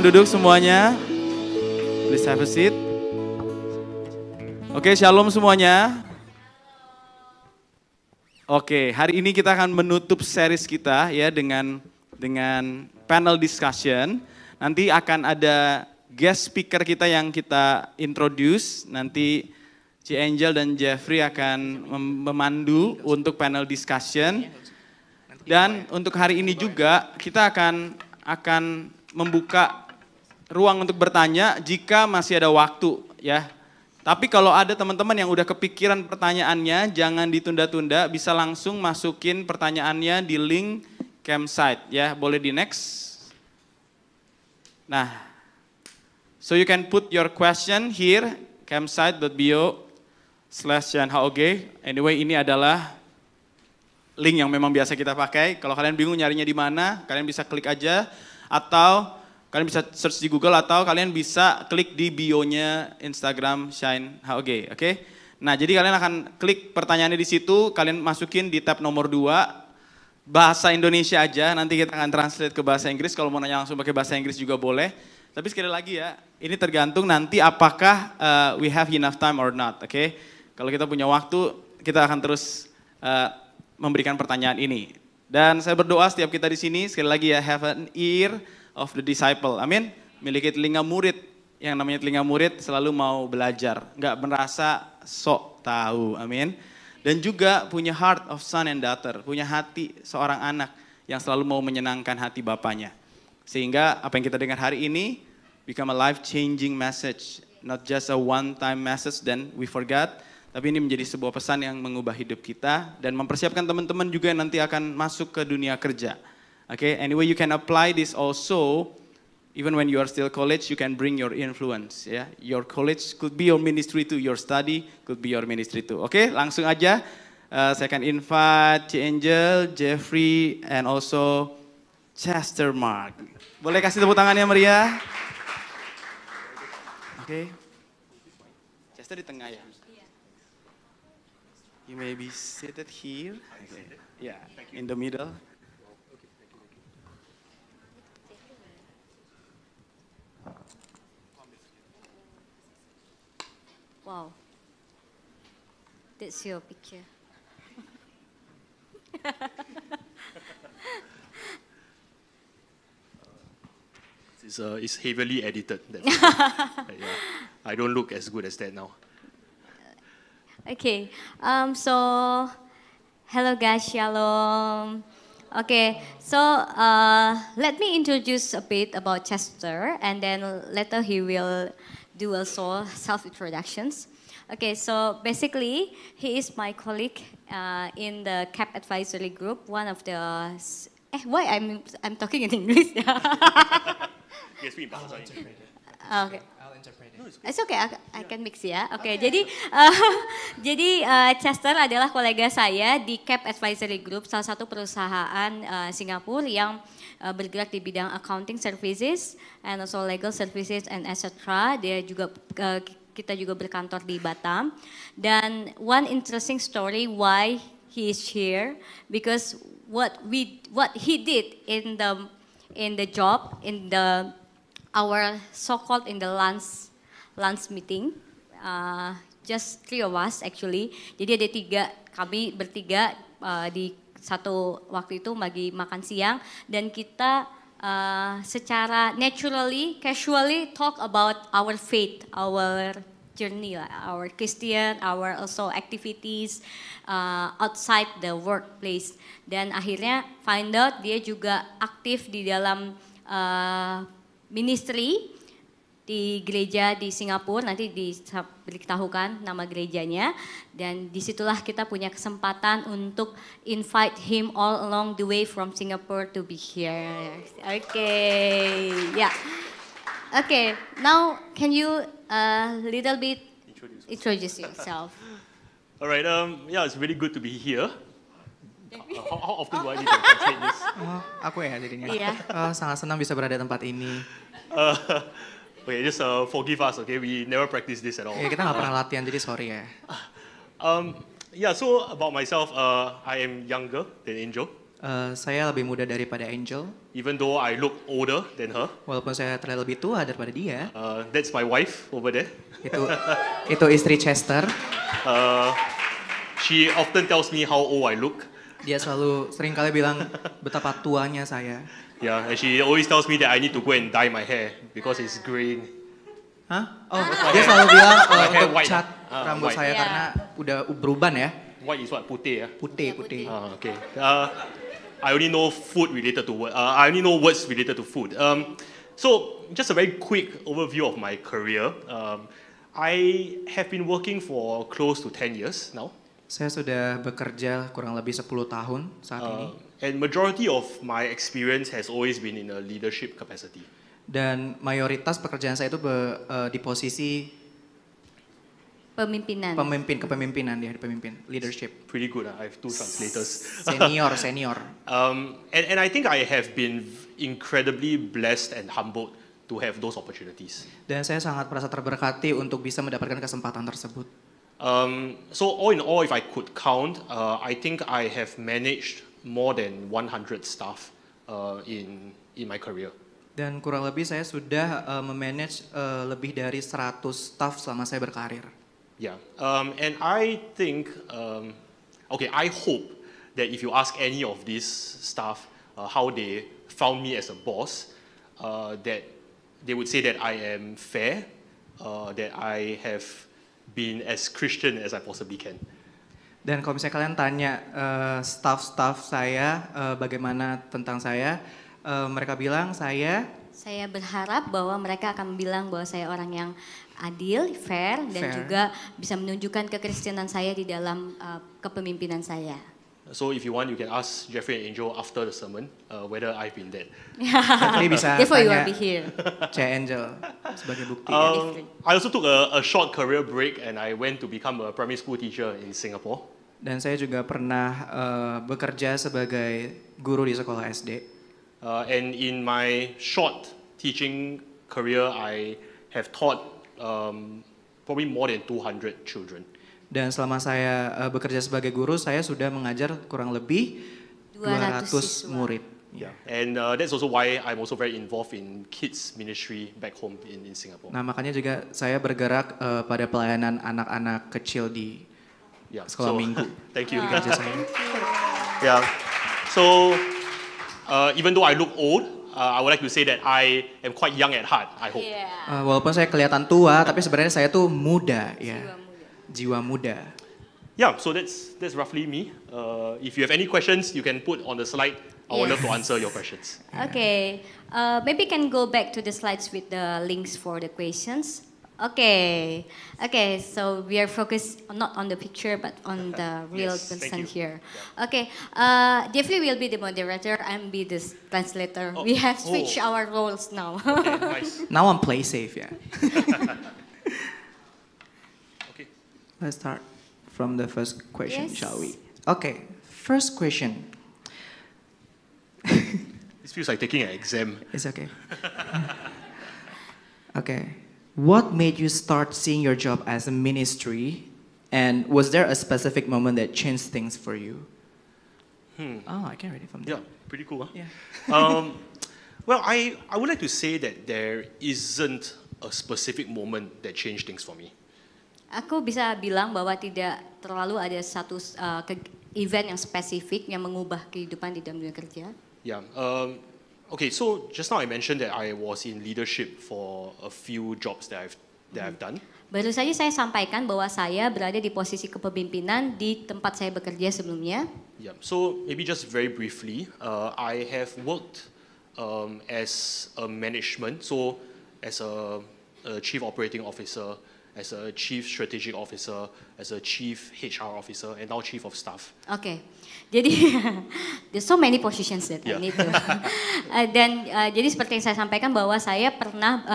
Duduk semuanya, please have a seat. Oke, shalom semuanya. Oke, hari ini kita akan menutup series kita ya dengan panel discussion. Nanti akan ada guest speaker kita yang kita introduce. Nanti Ci Angel dan Jeffrey akan memandu untuk panel discussion. Dan untuk hari ini juga kita akan membuka ruang untuk bertanya jika masih ada waktu ya. Tapi kalau ada teman-teman yang udah kepikiran pertanyaannya, jangan ditunda-tunda, bisa langsung masukin pertanyaannya di link campsite ya. Boleh di next. Nah, so you can put your question here, campsite.bio/ChanHOG. Anyway, ini adalah link yang memang biasa kita pakai. Kalau kalian bingung nyarinya di mana, kalian bisa klik aja atau kalian bisa search di Google atau kalian bisa klik di bio-nya Instagram ShineHOG, oke? Nah, jadi kalian akan klik pertanyaannya di situ, kalian masukin di tab nomor 2, bahasa Indonesia aja, nanti kita akan translate ke bahasa Inggris, kalau mau nanya langsung pakai bahasa Inggris juga boleh. Tapi sekali lagi ya, ini tergantung nanti apakah we have enough time or not, oke? Kalau kita punya waktu, kita akan terus memberikan pertanyaan ini. Dan saya berdoa setiap kita di sini, sekali lagi ya, have an ear of the disciple, amin. Miliki telinga murid, yang namanya telinga murid selalu mau belajar, nggak merasa sok tahu, amin. Dan juga punya heart of son and daughter, punya hati seorang anak yang selalu mau menyenangkan hati bapaknya. Sehingga apa yang kita dengar hari ini become a life-changing message, not just a one-time message then we forgot, tapi ini menjadi sebuah pesan yang mengubah hidup kita dan mempersiapkan teman-teman juga yang nanti akan masuk ke dunia kerja. Okay, anyway, you can apply this also, even when you are still college, you can bring your influence. Yeah, your college could be your ministry too, your study could be your ministry too. Okay, langsung aja, saya akan invite Ci Angel, Jeffrey, and also Chester Mark. Boleh kasih tepuk tangannya meriah? Okay, Chester di tengah ya. You may be seated here. Okay. Yeah, in the middle. Wow, that's your picture. It's heavily edited. Yeah, I don't look as good as that now. Okay, so hello guys, shalom. Okay, so let me introduce a bit about Chester, and then later he will do also self-introductions. Okay, so basically, he is my colleague in the CAP Advisory Group, one of the... why I'm talking in English? Yes, we bahasa Okay. I'll interpret it. It's okay, I can mix ya. Oke, jadi Chester adalah kolega saya di CAP Advisory Group, salah satu perusahaan Singapura yang bergerak di bidang accounting services and also legal services and etc. Dia juga kita juga berkantor di Batam. Dan one interesting story why he is here, because what he did in the job our so-called in the lunch meeting, just 3 of us actually. Jadi ada kami bertiga di satu waktu itu lagi makan siang dan kita secara naturally, casually talk about our faith, our journey, our Christian, our also activities outside the workplace. Dan akhirnya find out dia juga aktif di dalam ministry di gereja di Singapura, nanti diberitahukan nama gerejanya, dan disitulah kita punya kesempatan untuk invite him all along the way from Singapore to be here. Okay, yeah. Okay, now can you little bit introduce yourself? All right. Yeah, it's really good to be here. How often do I need to translate this? Aku ya jadinya. Iya. Sangat senang bisa berada di tempat ini. Okay, just forgive us, okay? We never practice this at all. Ya, kita nggak pernah latihan, jadi sorry ya. Yeah, so about myself, I am younger than Angel. Saya lebih muda daripada Angel, even though I look older than her. walaupun saya terlihat lebih tua daripada dia. That's my wife over there. Itu istri Chester. She often tells me how old I look. Dia sering kali bilang betapa tuanya saya. Yeah, and she always tells me that I need to go and dye my hair because it's graying. Hah? Oh, dia selalu bilang My hair untuk white, cat rambut white. saya Yeah. karena udah beruban ya. White is what? Putih, yeah? Putih. Okay. I only know food related to I only know words related to food. So just a very quick overview of my career. I have been working for close to 10 years now. Saya sudah bekerja kurang lebih 10 tahun saat ini. And majority of my experience has always been in a leadership capacity. Dan mayoritas pekerjaan saya itu di posisi Pemimpinan. kepemimpinan ya, di pemimpin, leadership. Pretty good. I have two translators. Senior. And I think I have been incredibly blessed and humbled to have those opportunities. Dan saya sangat merasa terberkati untuk bisa mendapatkan kesempatan tersebut. So all in all, if I could count, I think I have managed more than 100 staff in my career. Dan kurang lebih saya sudah memanage lebih dari 100 staff selama saya berkarir. Yeah, and I think, I hope that if you ask any of these staff how they found me as a boss, that they would say that I am fair, that I have been as Christian as I possibly can. Dan kalau misalnya kalian tanya staff saya bagaimana tentang saya, mereka bilang Saya berharap bahwa mereka akan bilang bahwa saya orang yang adil, fair, dan Fair. juga bisa menunjukkan kekristenan saya di dalam kepemimpinan saya. So if you want, you can ask Jeffrey and Angel after the sermon whether I've been that. Jadi bisa Therefore you will tanya be here. Angel sebagai bukti. I also took a short career break and I went to become a primary school teacher in Singapore. Dan saya juga pernah bekerja sebagai guru di sekolah SD. And in my short teaching career, I have taught probably more than 200 children. Dan selama saya bekerja sebagai guru, saya sudah mengajar kurang lebih 200 siswa. murid. Yeah. And that's also why I'm also very involved in kids ministry back home in Singapore. Nah, makanya juga saya bergerak pada pelayanan anak-anak kecil di Yeah. sekolah minggu. Thank you. Gereja saya. Yeah. So even though I look old, I would like to say that I am quite young at heart, I hope. Yeah. Walaupun saya kelihatan tua, tapi sebenarnya saya tuh muda, ya. Jiwa muda. Yeah, so that's roughly me. If you have any questions, you can put on the slide. I would love to answer your questions. Okay, maybe can go back to the slides with the links for the questions. Okay, so we are focused not on the picture but on the real Yes, thank person you. here. Okay, Jeffrey will be the moderator and be the translator. Oh, We have switched our roles now. Okay, nice. Now I'm play safe, ya. Okay. Let's start from the first question, Yes. shall we? Okay, first question. This feels like taking an exam. It's okay. Okay. What made you start seeing your job as a ministry? And was there a specific moment that changed things for you? Oh, I can read it from there. Yeah, pretty cool, huh? Yeah. Well, I would like to say that there isn't a specific moment that changed things for me. Aku bisa bilang bahwa tidak terlalu ada satu event yang spesifik yang mengubah kehidupan di dalam dunia kerja. Yeah. Okay, so just now I mentioned that I was in leadership for a few jobs that I've done. Baru saja saya sampaikan bahwa saya berada di posisi kepemimpinan di tempat saya bekerja sebelumnya. Yeah. So maybe just very briefly, I have worked as a management, so as a chief operating officer, as a chief strategic officer, as a chief HR officer, and now chief of staff. Oke, jadi there's so many positions that I Yeah. need to. Jadi seperti yang saya sampaikan bahwa saya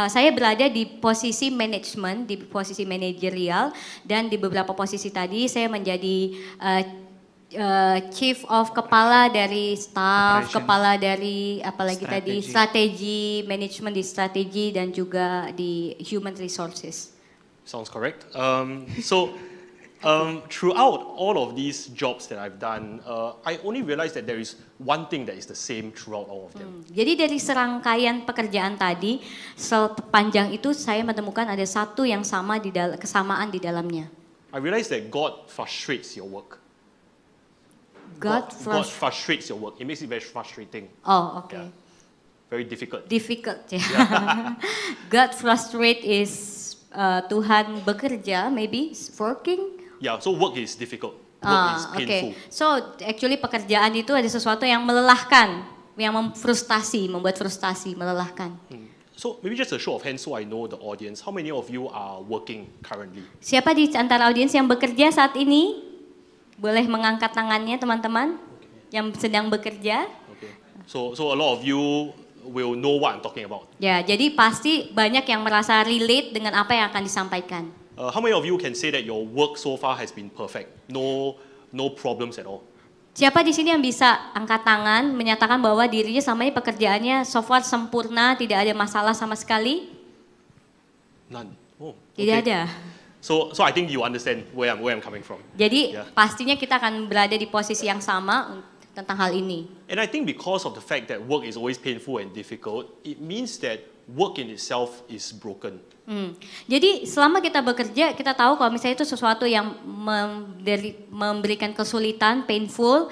saya berada di posisi manajemen, di posisi manajerial, dan di beberapa posisi tadi saya menjadi chief of kepala dari staff, Operation. kepala dari apalagi tadi Strategi. strategi, manajemen di strategi dan juga di human resources. Sounds correct. So Throughout all of these jobs that I've done, I only realized that there is one thing that is the same throughout all of them. Jadi dari serangkaian pekerjaan tadi, sepanjang itu saya menemukan ada satu yang sama kesamaan di dalamnya. I realized that God frustrates your work. God frustrates your work. It makes it very frustrating. Oh, okay. Yeah. Very difficult. Difficult ya. God frustrate is Tuhan bekerja, maybe working. Yeah, so work is difficult. Work is painful. Okay. So actually pekerjaan itu ada sesuatu yang melelahkan, yang membuat frustasi, melelahkan. So maybe just a show of hands so I know the audience. How many of you are working currently? Siapa di antara audiens yang bekerja saat ini? Boleh mengangkat tangannya teman-teman yang sedang bekerja. Okay. So a lot of you will know what I'm talking about. Ya, jadi pasti banyak yang merasa relate dengan apa yang akan disampaikan. How many of you can say that your work so far has been perfect? No problems at all. Siapa di sini yang bisa angkat tangan menyatakan bahwa dirinya selama ini pekerjaannya so far sempurna, tidak ada masalah sama sekali? None. Oh, Tidak okay. ada. So I think you understand where I'm coming from. Jadi Yeah. pastinya kita akan berada di posisi yang sama tentang hal ini. And I think because of the fact that work is always painful and difficult, it means that work in itself is broken. Jadi selama kita bekerja, kita tahu kalau misalnya itu sesuatu yang memberikan kesulitan, painful,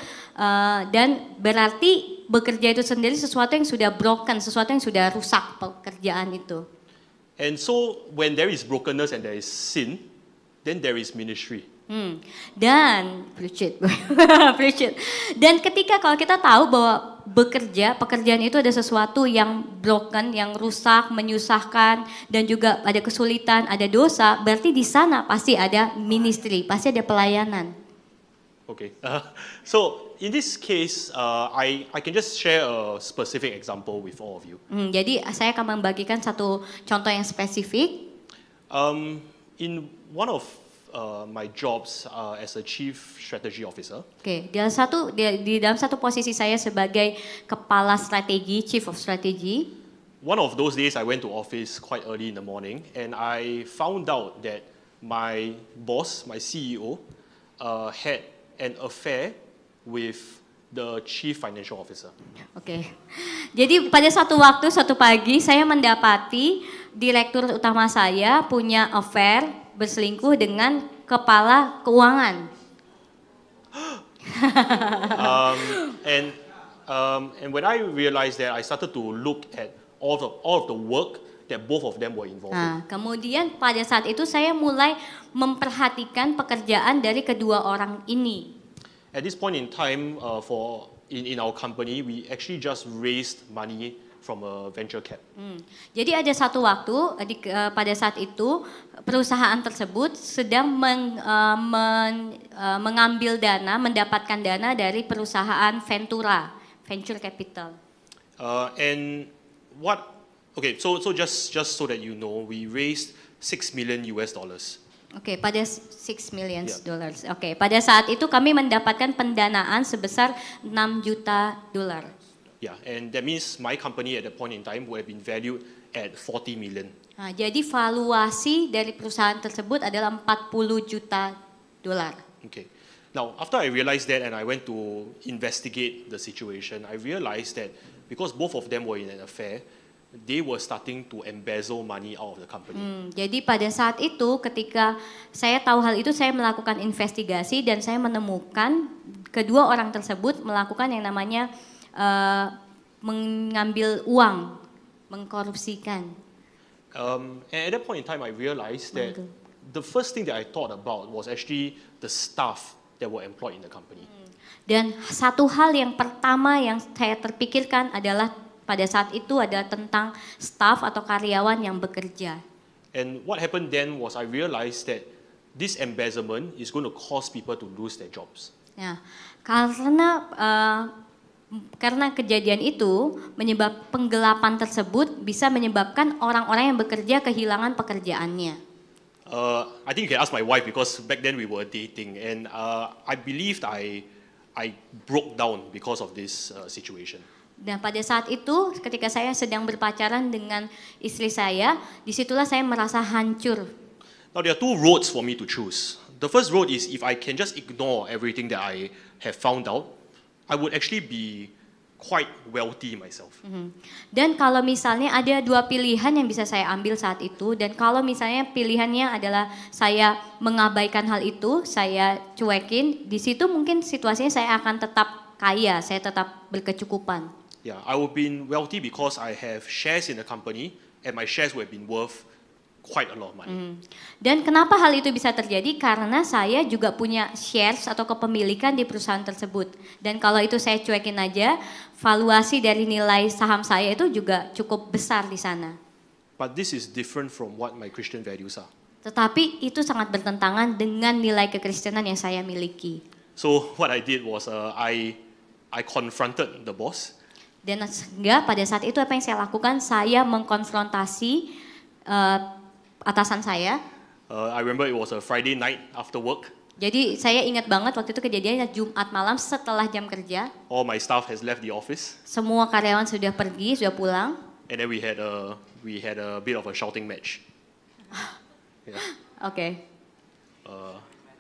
dan berarti bekerja itu sendiri sesuatu yang sudah broken, sesuatu yang sudah rusak pekerjaan itu. And so when there is brokenness and there is sin, then there is ministry. Dan dan ketika kalau kita tahu bahwa pekerjaan itu ada sesuatu yang broken, yang rusak, menyusahkan, dan juga ada kesulitan, ada dosa, berarti di sana pasti ada ministry, pasti ada pelayanan. Okay. So in this case, I can just share a specific example with all of you. Jadi saya akan membagikan satu contoh yang spesifik. In one of my jobs as a chief strategy officer. Oke, di dalam satu posisi saya sebagai kepala strategi, chief of strategy. One of those days I went to office quite early in the morning and I found out that my boss, my CEO, had an affair with the chief financial officer. Oke. Jadi pada satu pagi saya mendapati direktur utama saya punya affair, berselingkuh dengan kepala keuangan. And when I realized that, I started to look at all of the work that both of them were involved in. Nah, kemudian pada saat itu saya mulai memperhatikan pekerjaan dari kedua orang ini. At this point in time, in our company, we actually just raised money from a venture cap. Jadi ada satu waktu pada saat itu perusahaan tersebut sedang mengambil dana, mendapatkan dana dari perusahaan Ventura, venture capital. So just so that you know, we raised $6 million. Oke, pada $6 million. Oke, pada saat itu kami mendapatkan pendanaan sebesar $6 juta. Yeah, and that means my company at that point in time would have been valued at 40 million. Nah, jadi valuasi dari perusahaan tersebut adalah $40 juta. Okay. Now, after I realized that and I went to investigate the situation, I realized that because both of them were in an affair, they were starting to embezzle money out of the company. Jadi pada saat itu ketika saya tahu hal itu, saya melakukan investigasi dan saya menemukan kedua orang tersebut melakukan yang namanya mengambil uang, mengkorupsikan. And at that point in time, I realized that the first thing that I thought about was actually the staff that were employed in the company. Dan satu hal yang pertama yang saya terpikirkan adalah pada saat itu adalah tentang staff atau karyawan yang bekerja. And what happened then was I realized that this embezzlement is going to cause people to lose their jobs. Nah, karena kejadian itu penggelapan tersebut bisa menyebabkan orang-orang yang bekerja kehilangan pekerjaannya. I think you can ask my wife because back then we were dating and I believed I broke down because of this situation. Nah, pada saat itu ketika saya sedang berpacaran dengan istri saya, disitulah saya merasa hancur. Now there are two roads for me to choose. the first road is if I can just ignore everything that I have found out, I would actually be quite wealthy myself. Dan kalau misalnya ada dua pilihan yang bisa saya ambil saat itu, dan kalau misalnya pilihannya adalah saya mengabaikan hal itu, saya cuekin, di situ mungkin situasinya saya akan tetap kaya, saya tetap berkecukupan. Yeah, I would be wealthy because I have shares in the company, and my shares would have been worth quite a lot of money. Dan kenapa hal itu bisa terjadi? Karena saya juga punya shares atau kepemilikan di perusahaan tersebut. Dan kalau itu saya cuekin aja, valuasi dari nilai saham saya itu juga cukup besar di sana. But this is different from what my Christian values are. Tetapi itu sangat bertentangan dengan nilai kekristenan yang saya miliki. So what I did was I confronted the boss. Dan sehingga pada saat itu apa yang saya lakukan? Saya mengkonfrontasi atasan saya. I remember it was a Friday night after work. Jadi saya ingat banget waktu itu kejadiannya Jumat malam setelah jam kerja. All my staff has left the office, Semua karyawan sudah pergi, sudah pulang. and then we had a bit of a shouting match. Yeah, Oke.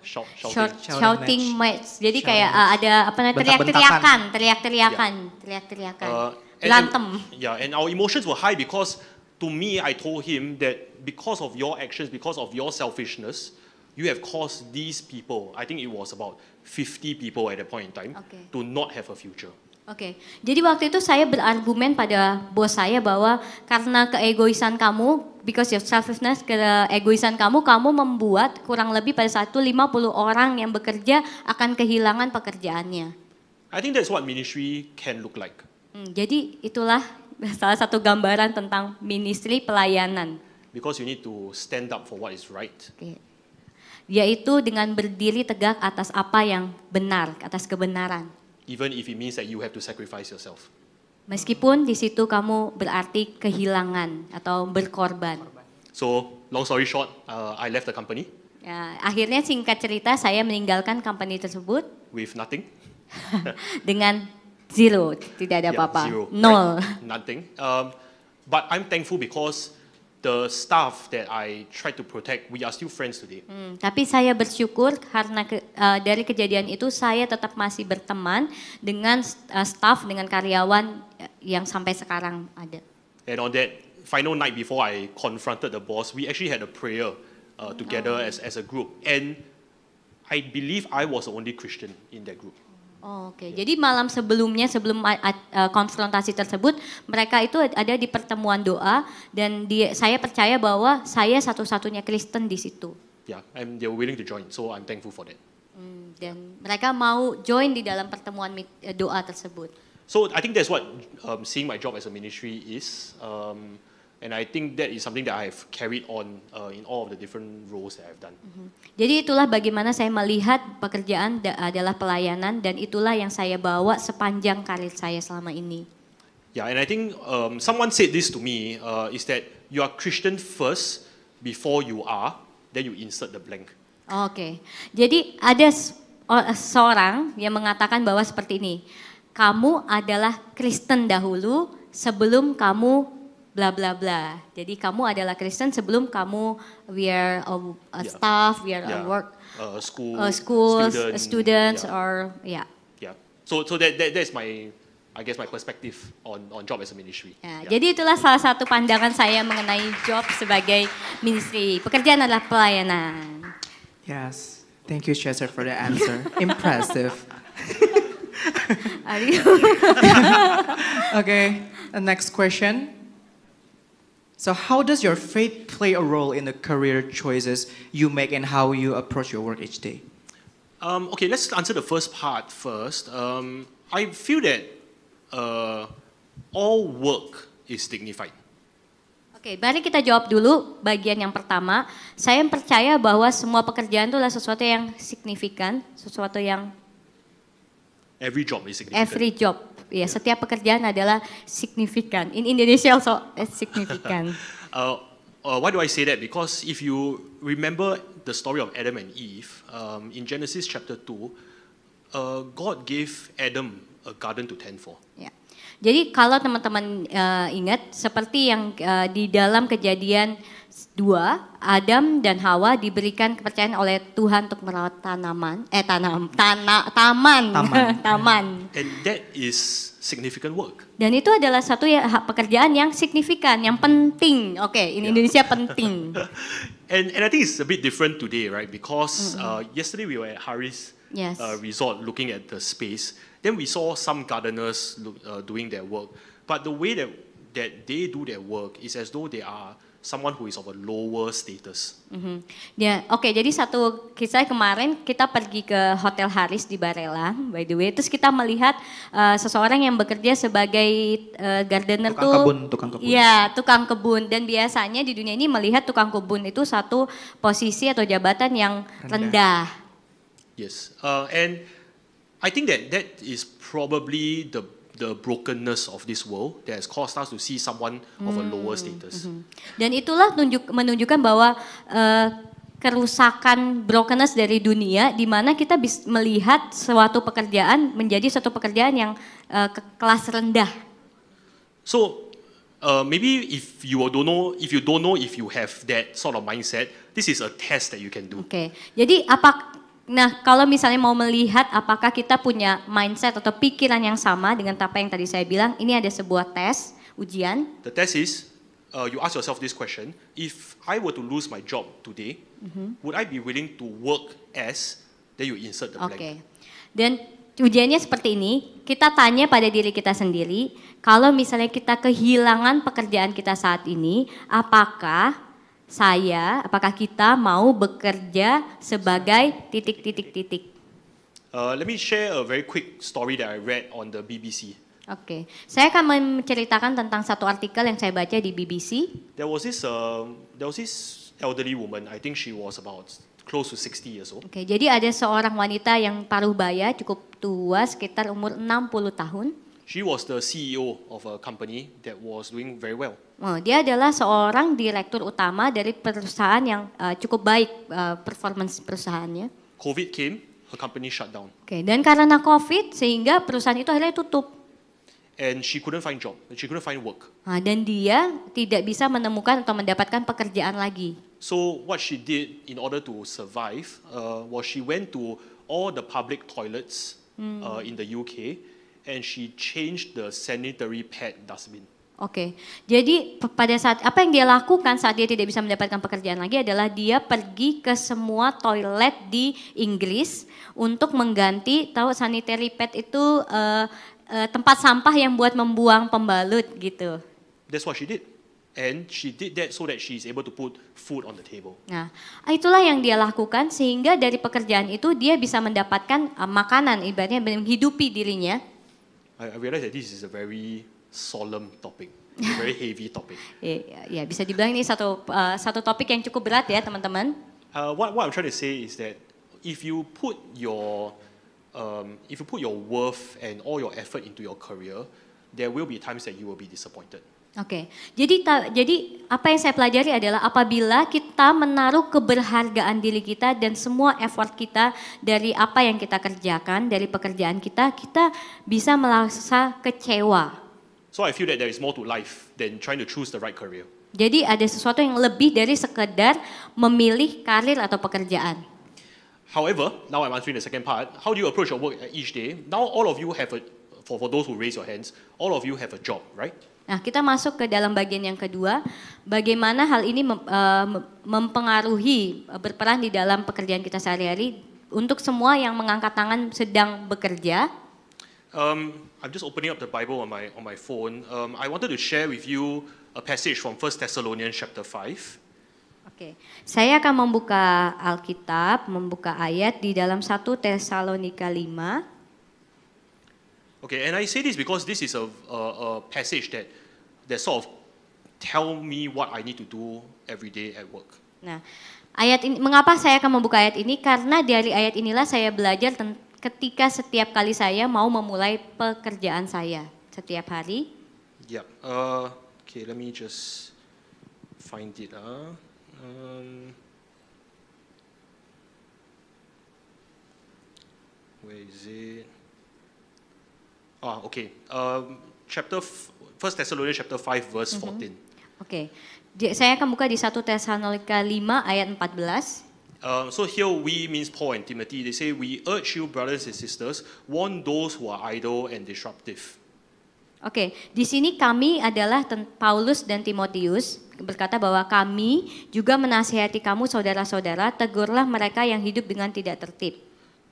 shouting. Shouting match. Jadi kayak ada apa namanya Bentak-bentakan. teriak-teriakan. And- Berantem. Yeah, and our emotions were high because to me, I told him that because of your actions, because of your selfishness, you have caused these people, I think it was about 50 people at that point in time, Okay. to not have a future. Oke, jadi waktu itu saya berargumen pada bos saya bahwa karena keegoisan kamu, because of selfishness, keegoisan kamu membuat kurang lebih pada saat itu 50 orang yang bekerja akan kehilangan pekerjaannya. I think that's what ministry can look like. Jadi itulah salah satu gambaran tentang ministry pelayanan. Because you need to stand up for what is right. Oke. Yaitu dengan berdiri tegak atas apa yang benar, atas kebenaran. Even if it means that you have to sacrifice yourself. Meskipun di situ kamu berarti kehilangan atau berkorban. So, long story short, I left the company Ya, akhirnya singkat cerita saya meninggalkan company tersebut with nothing. dengan zero, tidak ada Yeah, apa-apa, zero, nol. right? Nothing. But I'm thankful because the staff that I tried to protect, we are still friends today. Tapi saya bersyukur karena dari kejadian itu saya tetap masih berteman dengan staff, dengan karyawan yang sampai sekarang ada. And on that final night before I confronted the boss, we actually had a prayer together as a group. And I believe I was the only Christian in that group. Oke, jadi malam sebelumnya, sebelum konfrontasi tersebut, mereka itu ada di pertemuan doa dan saya percaya bahwa saya satu-satunya Kristen di situ. Yeah, and they were willing to join, so I'm thankful for that. Dan mereka mau join di dalam pertemuan doa tersebut. So I think that's what seeing my job as a ministry is. And I think that is something that I have carried on in all of the different roles that I've done. Jadi itulah bagaimana saya melihat pekerjaan adalah pelayanan dan itulah yang saya bawa sepanjang karir saya selama ini. Yeah, and I think someone said this to me, is that you are Christian first before you are, then you insert the blank. Oke, jadi ada seorang yang mengatakan bahwa seperti ini, kamu adalah Kristen dahulu sebelum kamu bla bla bla. Jadi kamu adalah Kristen sebelum kamu we are a staff, we are a work, schools, students, yeah. or yeah. Yeah. So that's my, I guess my perspective on job as a ministry. Ya, Yeah. jadi itulah salah satu pandangan saya mengenai job sebagai ministry. Pekerjaan adalah pelayanan. Yes. Thank you, Chester, for the answer. Impressive. Okay, the next question. So how does your faith play a role in the career choices you make and how you approach your work each day? Okay, let's answer the first part first. I feel that all work is dignified. Oke, mari kita jawab dulu bagian yang pertama. Saya percaya bahwa semua pekerjaan itu adalah sesuatu yang signifikan, sesuatu yang Every job is significant. every job. Ya, setiap pekerjaan adalah signifikan. In Indonesia also signifikan. Why do I say that? Because if you remember the story of Adam and Eve, in Genesis chapter 2, God gave Adam a garden to tend for. Ya. Jadi kalau teman-teman ingat seperti yang di dalam Kejadian 2, Adam dan Hawa diberikan kepercayaan oleh Tuhan untuk merawat taman. Taman. And that is significant work. Dan itu adalah satu pekerjaan yang signifikan, yang penting. Oke, in Indonesia penting. And I think it's a bit different today, right? Because yesterday we were at Haris Yes. Resort looking at the space. Then we saw some gardeners doing their work. But the way that they do their work is as though they are someone who is of a lower status. Ya, oke. Jadi satu kisah kemarin kita pergi ke Hotel Haris di Barelang, by the way. Terus kita melihat seseorang yang bekerja sebagai gardener Tukang kebun. Iya, tukang kebun. Dan biasanya di dunia ini melihat tukang kebun itu satu posisi atau jabatan yang rendah. Yes, and I think that is probably the brokenness of this world that has caused us to see someone of a lower status. Dan itulah menunjukkan bahwa kerusakan brokenness dari dunia di mana kita bisa melihat suatu pekerjaan menjadi suatu pekerjaan yang kelas rendah. So maybe if you don't know if you have that sort of mindset, this is a test that you can do. Oke. Jadi kalau misalnya mau melihat apakah kita punya mindset atau pikiran yang sama dengan apa yang tadi saya bilang, ini ada sebuah tes, ujian. The test is, you ask yourself this question: if I were to lose my job today, would I be willing to work as? Then you insert the blank. Oke. Dan ujiannya seperti ini, kita tanya pada diri kita sendiri, kalau misalnya kita kehilangan pekerjaan kita saat ini, apakah kita mau bekerja sebagai titik. Let me share a very quick story that I read on the BBC. Oke, saya akan menceritakan tentang satu artikel yang saya baca di BBC. There was this elderly woman. I think she was about close to 60 years old. Oke, jadi ada seorang wanita yang paruh baya, cukup tua, sekitar umur 60 tahun. She was the CEO of a company that was doing very well. Dia adalah seorang direktur utama dari perusahaan yang cukup baik performance perusahaannya. COVID came, her company shut down. Oke, dan karena COVID sehingga perusahaan itu akhirnya tutup. And she couldn't find job, she couldn't find work. Dan dia tidak bisa menemukan atau mendapatkan pekerjaan lagi. So what she did in order to survive was she went to all the public toilets in the UK and she changed the sanitary pad dustbin. Oke, jadi pada saat apa yang dia lakukan saat dia tidak bisa mendapatkan pekerjaan lagi adalah dia pergi ke semua toilet di Inggris untuk mengganti, tahu sanitary pad itu tempat sampah yang buat membuang pembalut gitu. That's what she did. And she did that so that she's able to put food on the table. Nah, itulah yang dia lakukan sehingga dari pekerjaan itu dia bisa mendapatkan makanan, ibaratnya menghidupi dirinya. I realize that this is a very solemn topic, a very heavy topic. Ya, bisa dibilang ini satu topik yang cukup berat ya teman-teman. What I'm trying to say is that if you put your worth and all your effort into your career, there will be times that you will be disappointed. Oke, jadi apa yang saya pelajari adalah apabila kita menaruh keberhargaan diri kita dan semua effort kita dari apa yang kita kerjakan, dari pekerjaan kita bisa merasa kecewa. So I feel that there is more to life than trying to choose the right career. Jadi ada sesuatu yang lebih dari sekedar memilih karir atau pekerjaan. However, now I'm answering the second part. How do you approach your work each day? Now all of you have for those who raise your hands, all of you have a job, right? Nah, kita masuk ke dalam bagian yang kedua, bagaimana hal ini mempengaruhi, berperan di dalam pekerjaan kita sehari-hari. Untuk semua yang mengangkat tangan sedang bekerja. I'm just opening up the Bible on my phone. I wanted to share with you a passage from 1 Thessalonians chapter 5. Oke, saya akan membuka Alkitab, membuka ayat di dalam 1 Tesalonika 5. Okay, and I say this because this is a passage that sort of tell me what I need to do every day at work. Nah, ayat ini, mengapa saya akan membuka ayat ini? Karena dari ayat inilah saya belajar ketika setiap kali saya mau memulai pekerjaan saya setiap hari. Yeah. Okay, let me just find it. Where is it? Okay. First Thessalonians chapter 5 verse 14. Oke. Saya akan buka di 1 Tesalonika 5 ayat 14. So here we means Paul and Timothy. They say, we urge you, brothers and sisters, warn those who are idle and disruptive. Oke, di sini kami adalah Paulus dan Timotius berkata bahwa kami juga menasihati kamu saudara-saudara, tegurlah mereka yang hidup dengan tidak tertib.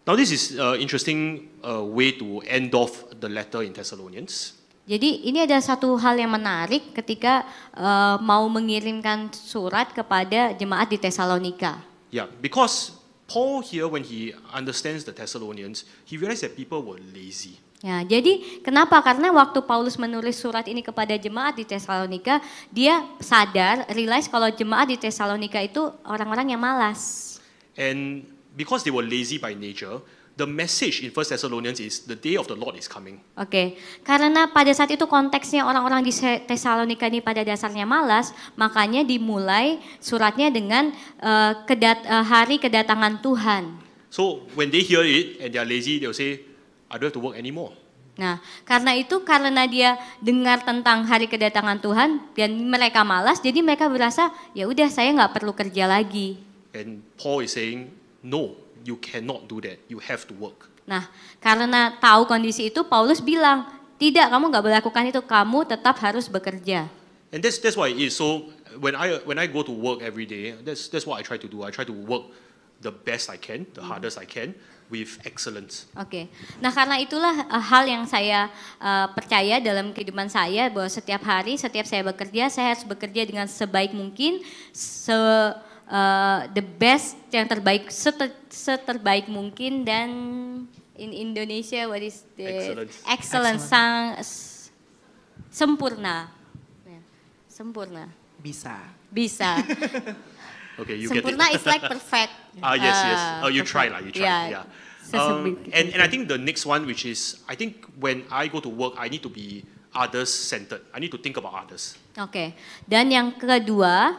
Now this is interesting way to end off the letter in Thessalonians. Jadi ini ada satu hal yang menarik ketika mau mengirimkan surat kepada jemaat di Tesalonika. Yeah, because Paul here, when he understands the Thessalonians, he realized that people were lazy. Ya, jadi kenapa? Karena waktu Paulus menulis surat ini kepada jemaat di Tesalonika, dia sadar, realize kalau jemaat di Tesalonika itu orang-orang yang malas. And because they were lazy by nature, the message in 1 Thessalonians is the day of the Lord is coming. Oke, karena pada saat itu konteksnya orang-orang di Tesalonika ini pada dasarnya malas, makanya dimulai suratnya dengan hari kedatangan Tuhan. So when they hear it and they are lazy, they will say, I don't have to work anymore. Nah, karena itu karena dia dengar tentang hari kedatangan Tuhan dan mereka malas, jadi mereka berasa ya udah saya nggak perlu kerja lagi. And Paul is saying, no, you cannot do that. You have to work. Nah, karena tahu kondisi itu, Paulus bilang, tidak, kamu nggak boleh lakukan itu, kamu tetap harus bekerja. And that's why it is. So when I go to work every day, that's what I try to do. I try to work the best I can, the hardest I can, with excellence. Oke. Nah, karena itulah hal yang saya percaya dalam kehidupan saya, bahwa setiap hari, setiap saya bekerja, saya harus bekerja dengan sebaik mungkin, the best, yang terbaik, seterbaik mungkin, dan in Indonesia what is the excellence. Sempurna. Sempurna. Bisa. Okay, you sempurna get it. is like perfect. Yes. Oh, you try. Yeah. Yeah. And I think the next one, which is, I think when I go to work, I need to be others-centered. I need to think about others. Oke. Dan yang kedua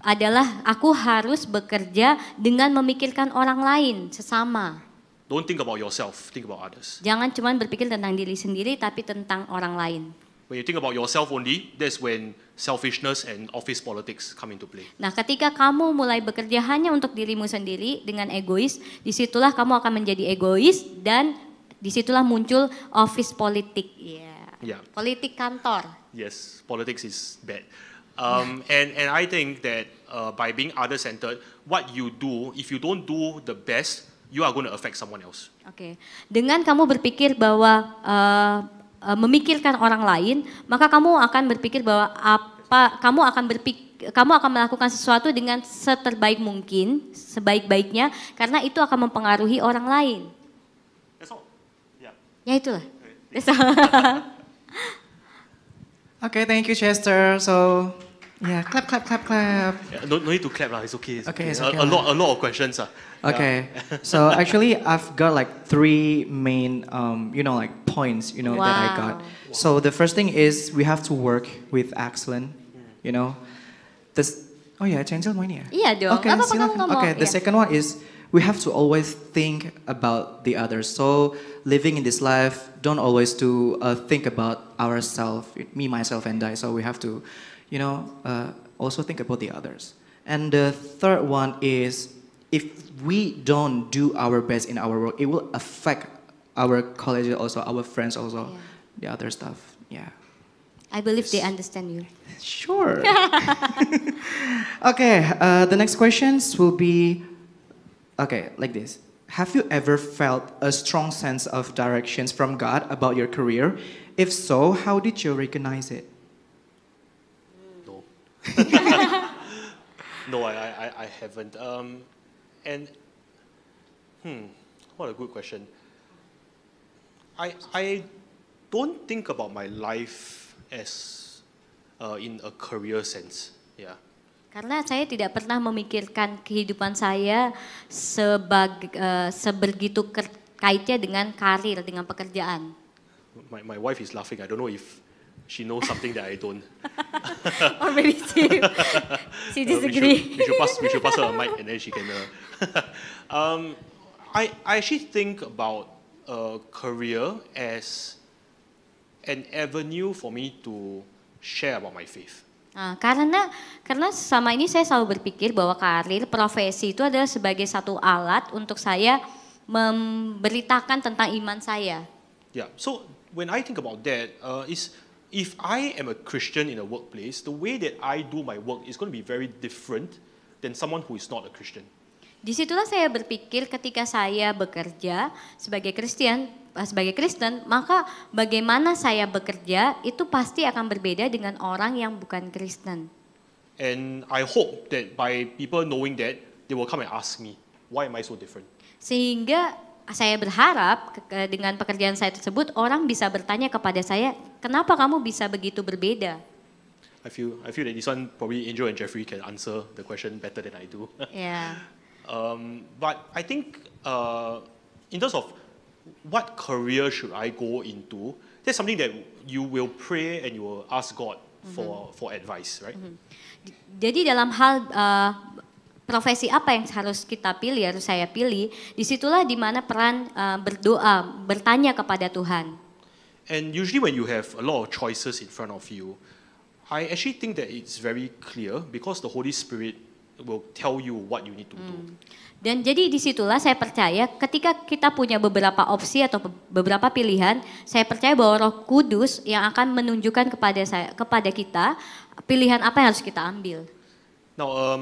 adalah aku harus bekerja dengan memikirkan orang lain, sesama. Don't think about yourself, think about others. Jangan cuma berpikir tentang diri sendiri, tapi tentang orang lain. When you think about yourself only, that's when selfishness and office politics come into play. Nah, ketika kamu mulai bekerja hanya untuk dirimu sendiri dengan egois, disitulah kamu akan menjadi egois dan disitulah muncul office politik. Yeah. Politik kantor. Yes, politics is bad. And I think that by being other-centered, what you do, if you don't do the best, you are going to affect someone else. Oke. Dengan kamu berpikir bahwa memikirkan orang lain, maka kamu akan berpikir bahwa kamu akan melakukan sesuatu dengan seterbaik mungkin, sebaik-baiknya, karena itu akan mempengaruhi orang lain. That's all. Yeah. Ya itulah. That's all. Okay, thank you, Chester. So, yeah, clap. Yeah, no need to clap, it's okay. It's Okay, it's okay. okay. A lot of questions. Okay, so actually I've got like 3 main, like points, that I got. Wow. So the first thing is we have to work with excellence, Oh yeah, Chancel mau ini ya? Iya dong, Okay, nggak apa-apa kamu silakan. ngomong. Okay, the Iya. second one is we have to always think about the others. So living in this life, don't always think about ourselves, me, myself, and I. So we have to, also think about the others. And the third one is if we don't do our best in our work, it will affect our colleagues also, our friends also, the other stuff. Yeah. I believe they understand you. Sure. Okay, the next questions will be, like this. Have you ever felt a strong sense of directions from God about your career? If so, how did you recognize it? No. No, I haven't. What a good question. I don't think about my life as in a career sense. Yeah. Karena saya tidak pernah memikirkan kehidupan saya sebegitu kaitnya dengan karir, dengan pekerjaan. My wife is laughing. I don't know if she knows something that I don't. Or maybe she disagree. We should pass her a mic and then she can. I actually think about a career as an avenue for me to share about my faith. Nah, karena selama ini saya selalu berpikir bahwa karir, profesi itu adalah sebagai satu alat untuk saya memberitakan tentang iman saya. Yeah. So when I think about that, is if I am a Christian in a workplace, the way that I do my work is going to be very different than someone who is not a Christian. Disitulah saya berpikir ketika saya bekerja sebagai Kristen, maka bagaimana saya bekerja itu pasti akan berbeda dengan orang yang bukan Kristen. And I hope that by people knowing that, they will come and ask me, why am I so different? Sehingga saya berharap dengan pekerjaan saya tersebut orang bisa bertanya kepada saya, kenapa kamu bisa begitu berbeda? I feel that this one probably Angel and Jeffrey can answer the question better than I do. Ya. But I think in terms of what career should I go into, that's something that you will pray and you will ask God for advice, right? Jadi dalam hal profesi apa yang harus kita pilih, harus saya pilih, disitulah dimana peran berdoa, bertanya kepada Tuhan. And usually when you have a lot of choices in front of you, I actually think that it's very clear because the Holy Spirit will tell you what you need to do. Dan jadi disitulah saya percaya ketika kita punya beberapa opsi atau beberapa pilihan, saya percaya bahwa Roh Kudus yang akan menunjukkan kepada kita pilihan apa yang harus kita ambil. Now,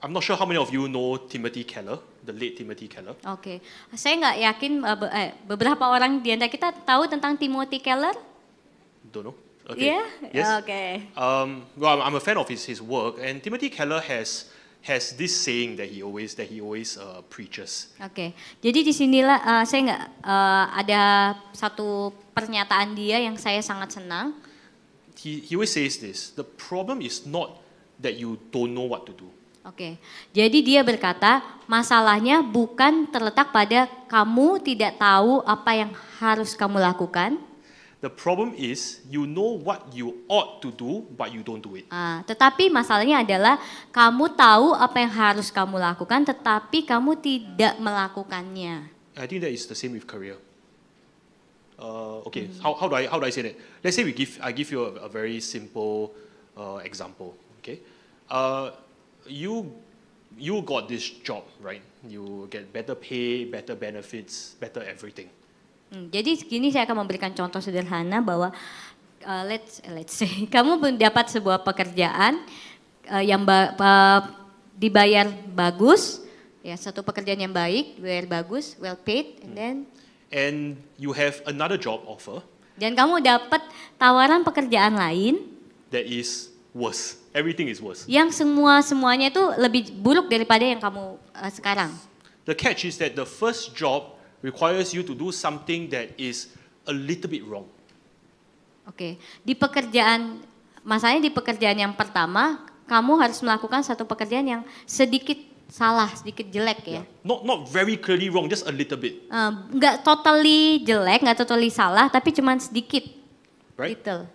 I'm not sure how many of you know Timothy Keller, the late Timothy Keller. Oke, saya nggak yakin beberapa orang di antara kita tahu tentang Timothy Keller. Don't know. Okay. Yeah? Yes. Okay. Well, I'm a fan of his work, and Timothy Keller has this saying that he always preaches. Oke, jadi disinilah saya nggak ada satu pernyataan dia yang saya sangat senang. He always says this: the problem is not that you don't know what to do. Oke, jadi dia berkata masalahnya bukan terletak pada kamu tidak tahu apa yang harus kamu lakukan. The problem is you know what you ought to do, but you don't do it. Tetapi masalahnya adalah kamu tahu apa yang harus kamu lakukan, tetapi kamu tidak melakukannya. I think that is the same with career. Okay, how do I say that? Let's say I give you a very simple example. Okay, you got this job, right? You get better pay, better benefits, better everything. Jadi gini saya akan memberikan contoh sederhana bahwa let's say kamu mendapat sebuah pekerjaan yang dibayar bagus, ya satu pekerjaan yang baik, dibayar bagus, well paid, and you have another job offer. Dan kamu dapat tawaran pekerjaan lain that is worse. Everything is worse. Yang semuanya itu lebih buruk daripada yang kamu sekarang. The catch is that the first job requires you to do something that is a little bit wrong. Oke, masalahnya di pekerjaan yang pertama, kamu harus melakukan satu pekerjaan yang sedikit salah, sedikit jelek ya. Not very clearly wrong, just a little bit. Nggak totally jelek, nggak totally salah, tapi cuma sedikit. Right? Little.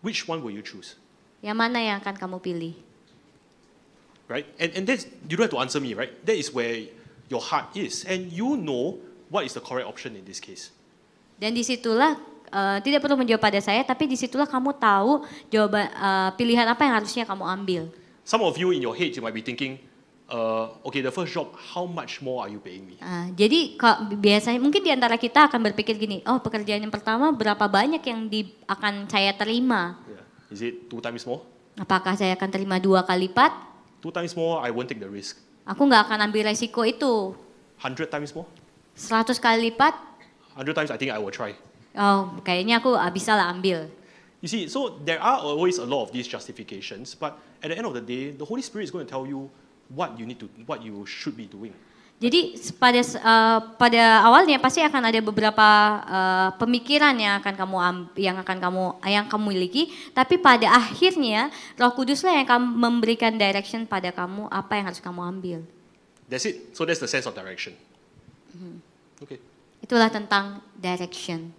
Which one will you choose? Yang mana yang akan kamu pilih? Right? And that's, you don't have to answer me, right? That is where your heart is, and you know what is the correct option in this case. Dan disitulah tidak perlu menjawab pada saya, tapi disitulah kamu tahu jawaban pilihan apa yang harusnya kamu ambil. Some of you in your head you might be thinking, okay, the first job, how much more are you paying me? Jadi biasanya mungkin di antara kita akan berpikir gini, oh pekerjaan yang pertama berapa banyak yang akan saya terima? Yeah. Is it 2 times more? Apakah saya akan terima 2 kali lipat? 2 times more, I won't take the risk. Aku nggak akan ambil resiko itu. 100 times more? 100 kali lipat? 100 times I think I will try. Oh, kayaknya aku bisa lah ambil. You see, so there are always a lot of these justifications, but at the end of the day, the Holy Spirit is going to tell you what you should be doing. Jadi pada awalnya pasti akan ada beberapa pemikiran yang kamu miliki, tapi pada akhirnya Roh Kuduslah yang akan memberikan direction pada kamu apa yang harus kamu ambil. That's it. So that's the sense of direction. Okay. Itulah tentang direction.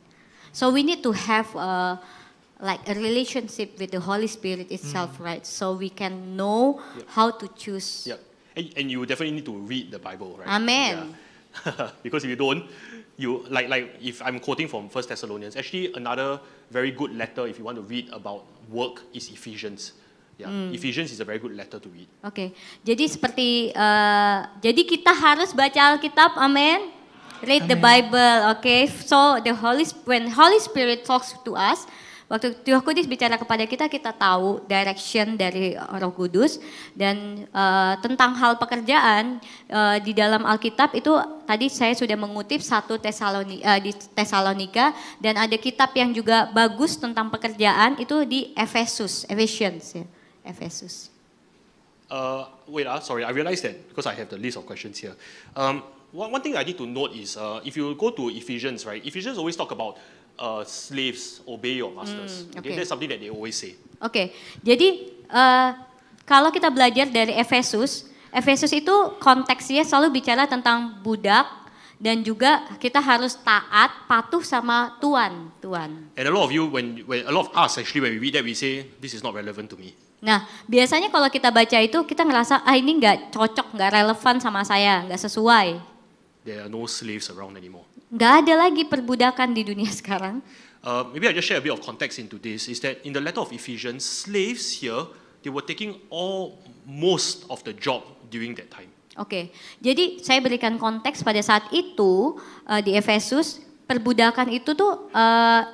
So we need to have like a relationship with the Holy Spirit itself, right? So we can know how to choose. Yeah. And you definitely need to read the Bible, right? Amen. Yeah. Because if you don't, you like if I'm quoting from 1 Thessalonians, actually another very good letter if you want to read about work is Ephesians. Yeah, Ephesians is a very good letter to read. Oke, jadi seperti jadi kita harus baca Alkitab, amin. Read the Bible, okay. So when Holy Spirit talks to us, waktu Roh Kudus bicara kepada kita, kita tahu direction dari Roh Kudus dan tentang hal pekerjaan di dalam Alkitab itu tadi saya sudah mengutip 1 di Tesalonika dan ada kitab yang juga bagus tentang pekerjaan itu di Ephesians ya. Ephesus. Wait, sorry, I realized that because I have the list of questions here. One thing I need to note is if you go to Ephesians, right? Ephesians always talk about slaves obey your masters. Okay, that's something that they always say. Oke, jadi kalau kita belajar dari Efesus itu konteksnya selalu bicara tentang budak dan juga kita harus taat, patuh sama Tuhan. And a lot of you, when a lot of us actually when we read that we say this is not relevant to me. Nah, biasanya kalau kita baca itu kita ngerasa ini nggak cocok, nggak relevan sama saya, nggak sesuai. There are no slaves around anymore. Nggak ada lagi perbudakan di dunia sekarang. Maybe I just share a bit of context into this. Is that in the letter of Ephesians, slaves here they were taking most of the job during that time. Oke, jadi saya berikan konteks pada saat itu di Efesus perbudakan itu tuh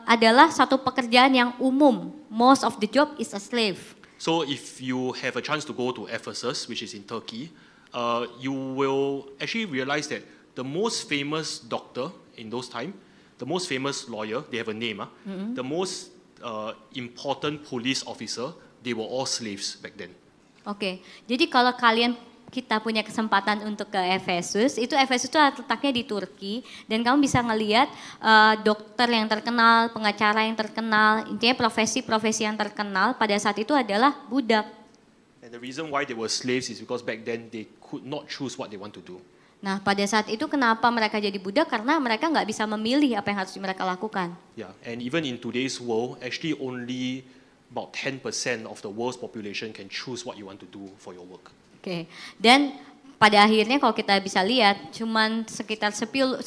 adalah satu pekerjaan yang umum. Most of the job is a slave. So if you have a chance to go to Ephesus, which is in Turkey, you will actually realize that the most famous doctor in those time, the most famous lawyer, they have a name, the most important police officer, they were all slaves back then. Oke, jadi kalau kita punya kesempatan untuk ke Efesus, itu Efesus itu letaknya di Turki dan kamu bisa ngelihat dokter yang terkenal, pengacara yang terkenal, intinya profesi-profesi yang terkenal pada saat itu adalah budak. And the reason why they were slaves is because back then they could not choose what they want to do. Nah, pada saat itu kenapa mereka jadi budak? Karena mereka nggak bisa memilih apa yang harus mereka lakukan. Yeah, and even in today's world, actually only about 10% of the world's population can choose what you want to do for your work. Oke, dan pada akhirnya kalau kita bisa lihat, cuman sekitar 10%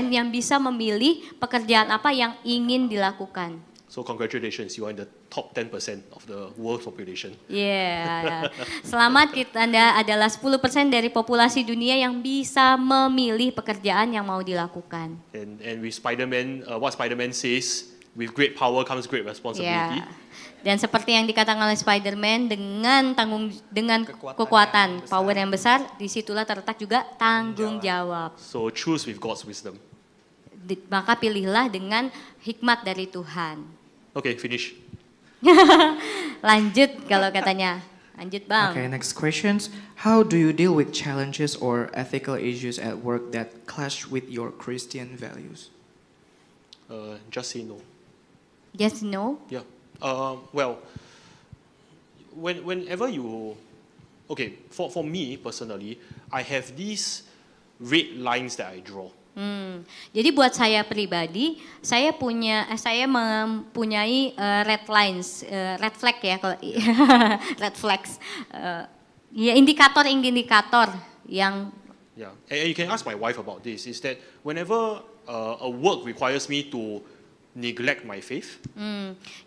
yang bisa memilih pekerjaan apa yang ingin dilakukan. So congratulations, you are in the top 10% of the world population. Yeah. Selamat, Anda adalah 10% dari populasi dunia yang bisa memilih pekerjaan yang mau dilakukan. And with Spider-Man, what Spider-Man says, with great power comes great responsibility. Yeah. Dan seperti yang dikatakan oleh Spider-Man, dengan kekuatan power yang besar, disitulah terletak juga tanggung jawab. So choose with God's wisdom. Maka pilihlah dengan hikmat dari Tuhan. Okay, finish. Lanjut kalau katanya. Lanjut Bang. Okay, next questions. How do you deal with challenges or ethical issues at work that clash with your Christian values? Just say no. Just no? Yeah. Well, whenever you, okay, for me personally, I have these red lines that I draw. Jadi buat saya pribadi, saya mempunyai red lines, red flag ya kalau red flags, ya indikator yang. Yeah, and you can ask my wife about this. Is that whenever a work requires me to neglect my faith.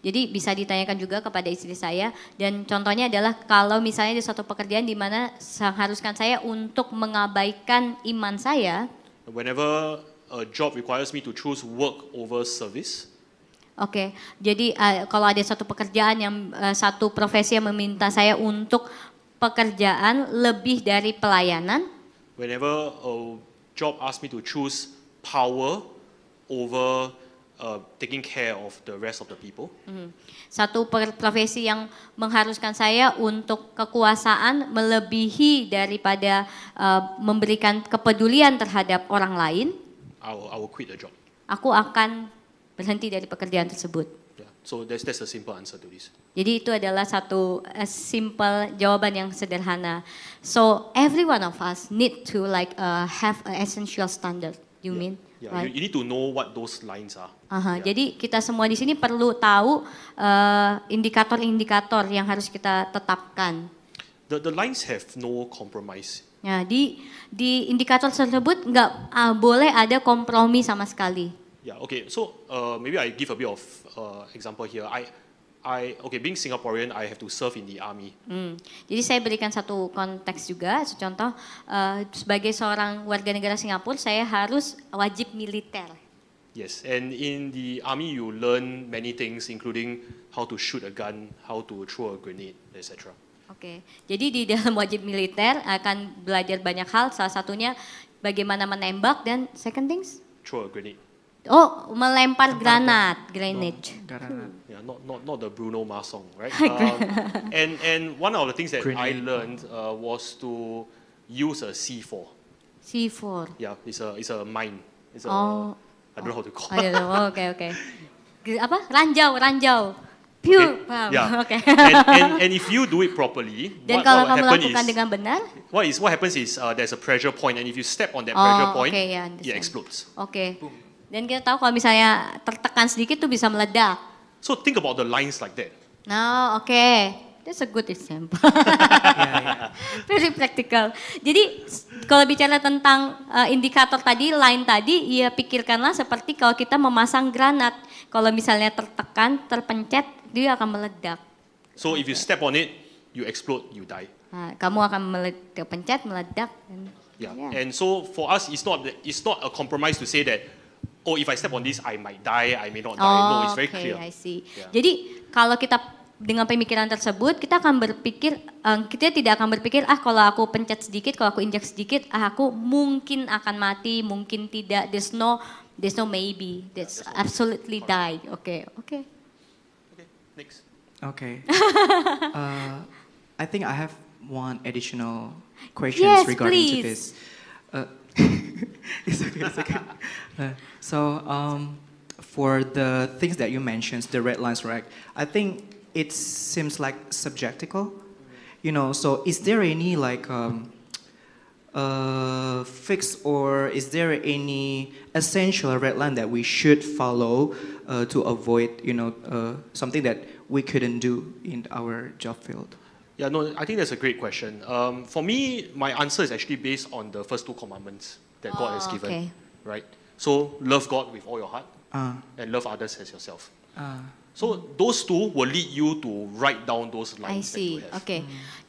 Jadi bisa ditanyakan juga kepada istri saya dan contohnya adalah kalau misalnya di suatu pekerjaan di mana mengharuskan saya untuk mengabaikan iman saya. Whenever a job requires me to choose work over service. Oke, jadi kalau ada satu pekerjaan yang satu profesi yang meminta saya untuk pekerjaan lebih dari pelayanan. Whenever a job asks me to choose power over taking care of the rest of the people. Satu profesi yang mengharuskan saya untuk kekuasaan melebihi daripada memberikan kepedulian terhadap orang lain. I will quit the job. Aku akan berhenti dari pekerjaan tersebut. Yeah. So that's a simple answer to this. Jadi itu adalah satu simple jawaban yang sederhana. So every one of us need to have an essential standard. You mean? Yeah, right? you need to know what those lines are. Yeah. Jadi kita semua di sini perlu tahu indikator-indikator yang harus kita tetapkan. the lines have no compromise. Ya, di indikator tersebut nggak boleh ada kompromi sama sekali. Yeah, okay. So maybe I give a bit of example here. Okay, being Singaporean, I have to serve in the army. Jadi saya berikan satu konteks juga, contoh sebagai seorang warga negara Singapura, saya harus wajib militer. Yes, and in the army you learn many things, including how to shoot a gun, how to throw a grenade, etc. Oke, jadi di dalam wajib militer akan belajar banyak hal, salah satunya bagaimana menembak dan second things? Throw a grenade. Oh, melempar granat, grenade. Yeah, not the Bruno Mars song, right? And one of the things that I learned was to use a C4. C4. Yeah, it's a mine. It's a, I don't know how to call I it. don't know. Oke. Apa? Ranjau. Pure. Yeah. Oke. And if you do it properly, Dan kalau kamu lakukan dengan benar, what happens is there's a pressure point, and if you step on that pressure point, yeah, it explodes. Oke. Dan kita tahu kalau misalnya tertekan sedikit tuh bisa meledak. So think about the lines like that. Nah, oke. That's a good example. Very practical. Jadi kalau bicara tentang indikator tadi, line tadi, ya pikirkanlah seperti kalau kita memasang granat. Kalau misalnya tertekan, terpencet, dia akan meledak. So if you step on it, you explode, you die. Nah, kamu akan terpencet, meledak. Yeah. And so for us, it's not a compromise to say that, oh, if I step on this, I might die, I may not die. No, it's very clear. I see. Yeah. Jadi kalau kita dengan pemikiran tersebut, kita akan berpikir, kita tidak akan berpikir, kalau aku pencet sedikit, kalau aku injak sedikit, aku mungkin akan mati, mungkin tidak. There's no maybe. That's absolutely die. Okay. Okay, next. Okay. I think I have one additional questions regarding to this. It's okay. So for the things that you mentioned, the red lines, right? I think it seems like subjectical, so is there any like fix, or is there any essential red line that we should follow to avoid, something that we couldn't do in our job field? Yeah, no, I think that's a great question. For me, my answer is actually based on the first two commandments that God has given, okay. right? So love God with all your heart and love others as yourself. So those two will lead you to write down those lines. I see. That you have. Oke.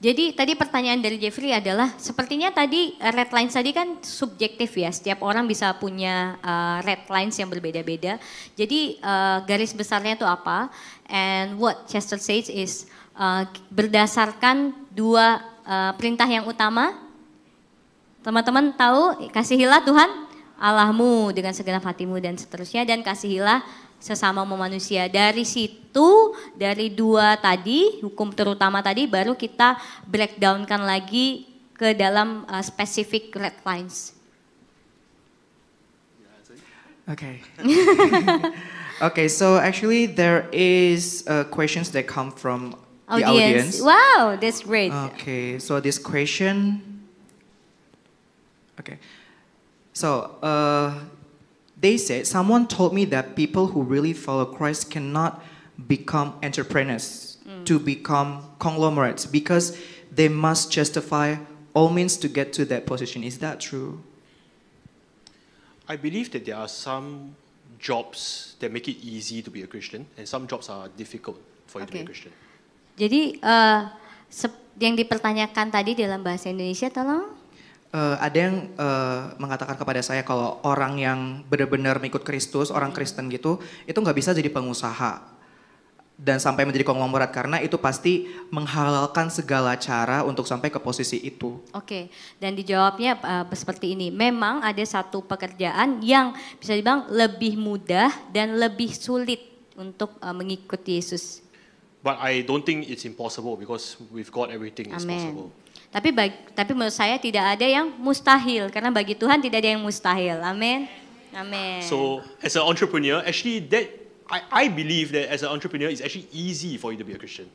Jadi tadi pertanyaan dari Jeffrey adalah sepertinya tadi red lines tadi kan subjektif ya. Setiap orang bisa punya red lines yang berbeda-beda. Jadi garis besarnya itu apa? And what Chester says is berdasarkan dua perintah yang utama. Teman-teman tahu, kasihilah Tuhan Allahmu dengan segenap hatimu dan seterusnya, dan kasihilah sesama manusia. Dari situ, dari dua tadi, hukum terutama tadi, baru kita breakdownkan lagi ke dalam specific red lines. Okay. Okay, so actually there is questions that come from the audience. Wow, that's great. Okay, so this question. Okay, so they said, someone told me that people who really follow Christ cannot become entrepreneurs, to become conglomerates, because they must justify all means to get to that position. Is that true? I believe that there are some jobs that make it easy to be a Christian, and some jobs are difficult for you to be a Christian. Jadi yang dipertanyakan tadi dalam bahasa Indonesia, tolong. Ada yang mengatakan kepada saya kalau orang yang benar-benar mengikut Kristus, orang Kristen gitu, itu nggak bisa jadi pengusaha dan sampai menjadi konglomerat, karena itu pasti menghalalkan segala cara untuk sampai ke posisi itu. Oke, dan dijawabnya seperti ini. Memang ada satu pekerjaan yang bisa dibilang lebih mudah dan lebih sulit untuk mengikuti Yesus. But I don't think it's impossible, because with God everything is possible. Tapi menurut saya tidak ada yang mustahil, karena bagi Tuhan tidak ada yang mustahil. Amin. Amin. So as an entrepreneur, actually I believe that as an entrepreneur it's actually easy for you to be a Christian.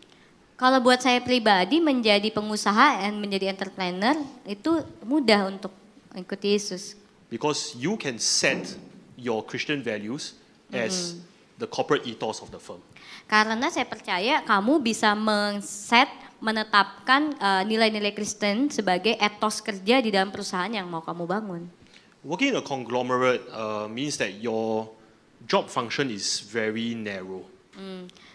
Kalau buat saya pribadi, menjadi pengusaha dan menjadi entrepreneur itu mudah untuk mengikuti Yesus. Because you can set your Christian values as the corporate ethos of the firm. Karena saya percaya kamu bisa men-set menetapkan nilai-nilai Kristen sebagai etos kerja di dalam perusahaan yang mau kamu bangun. Working in a conglomerate means that your job function is very narrow.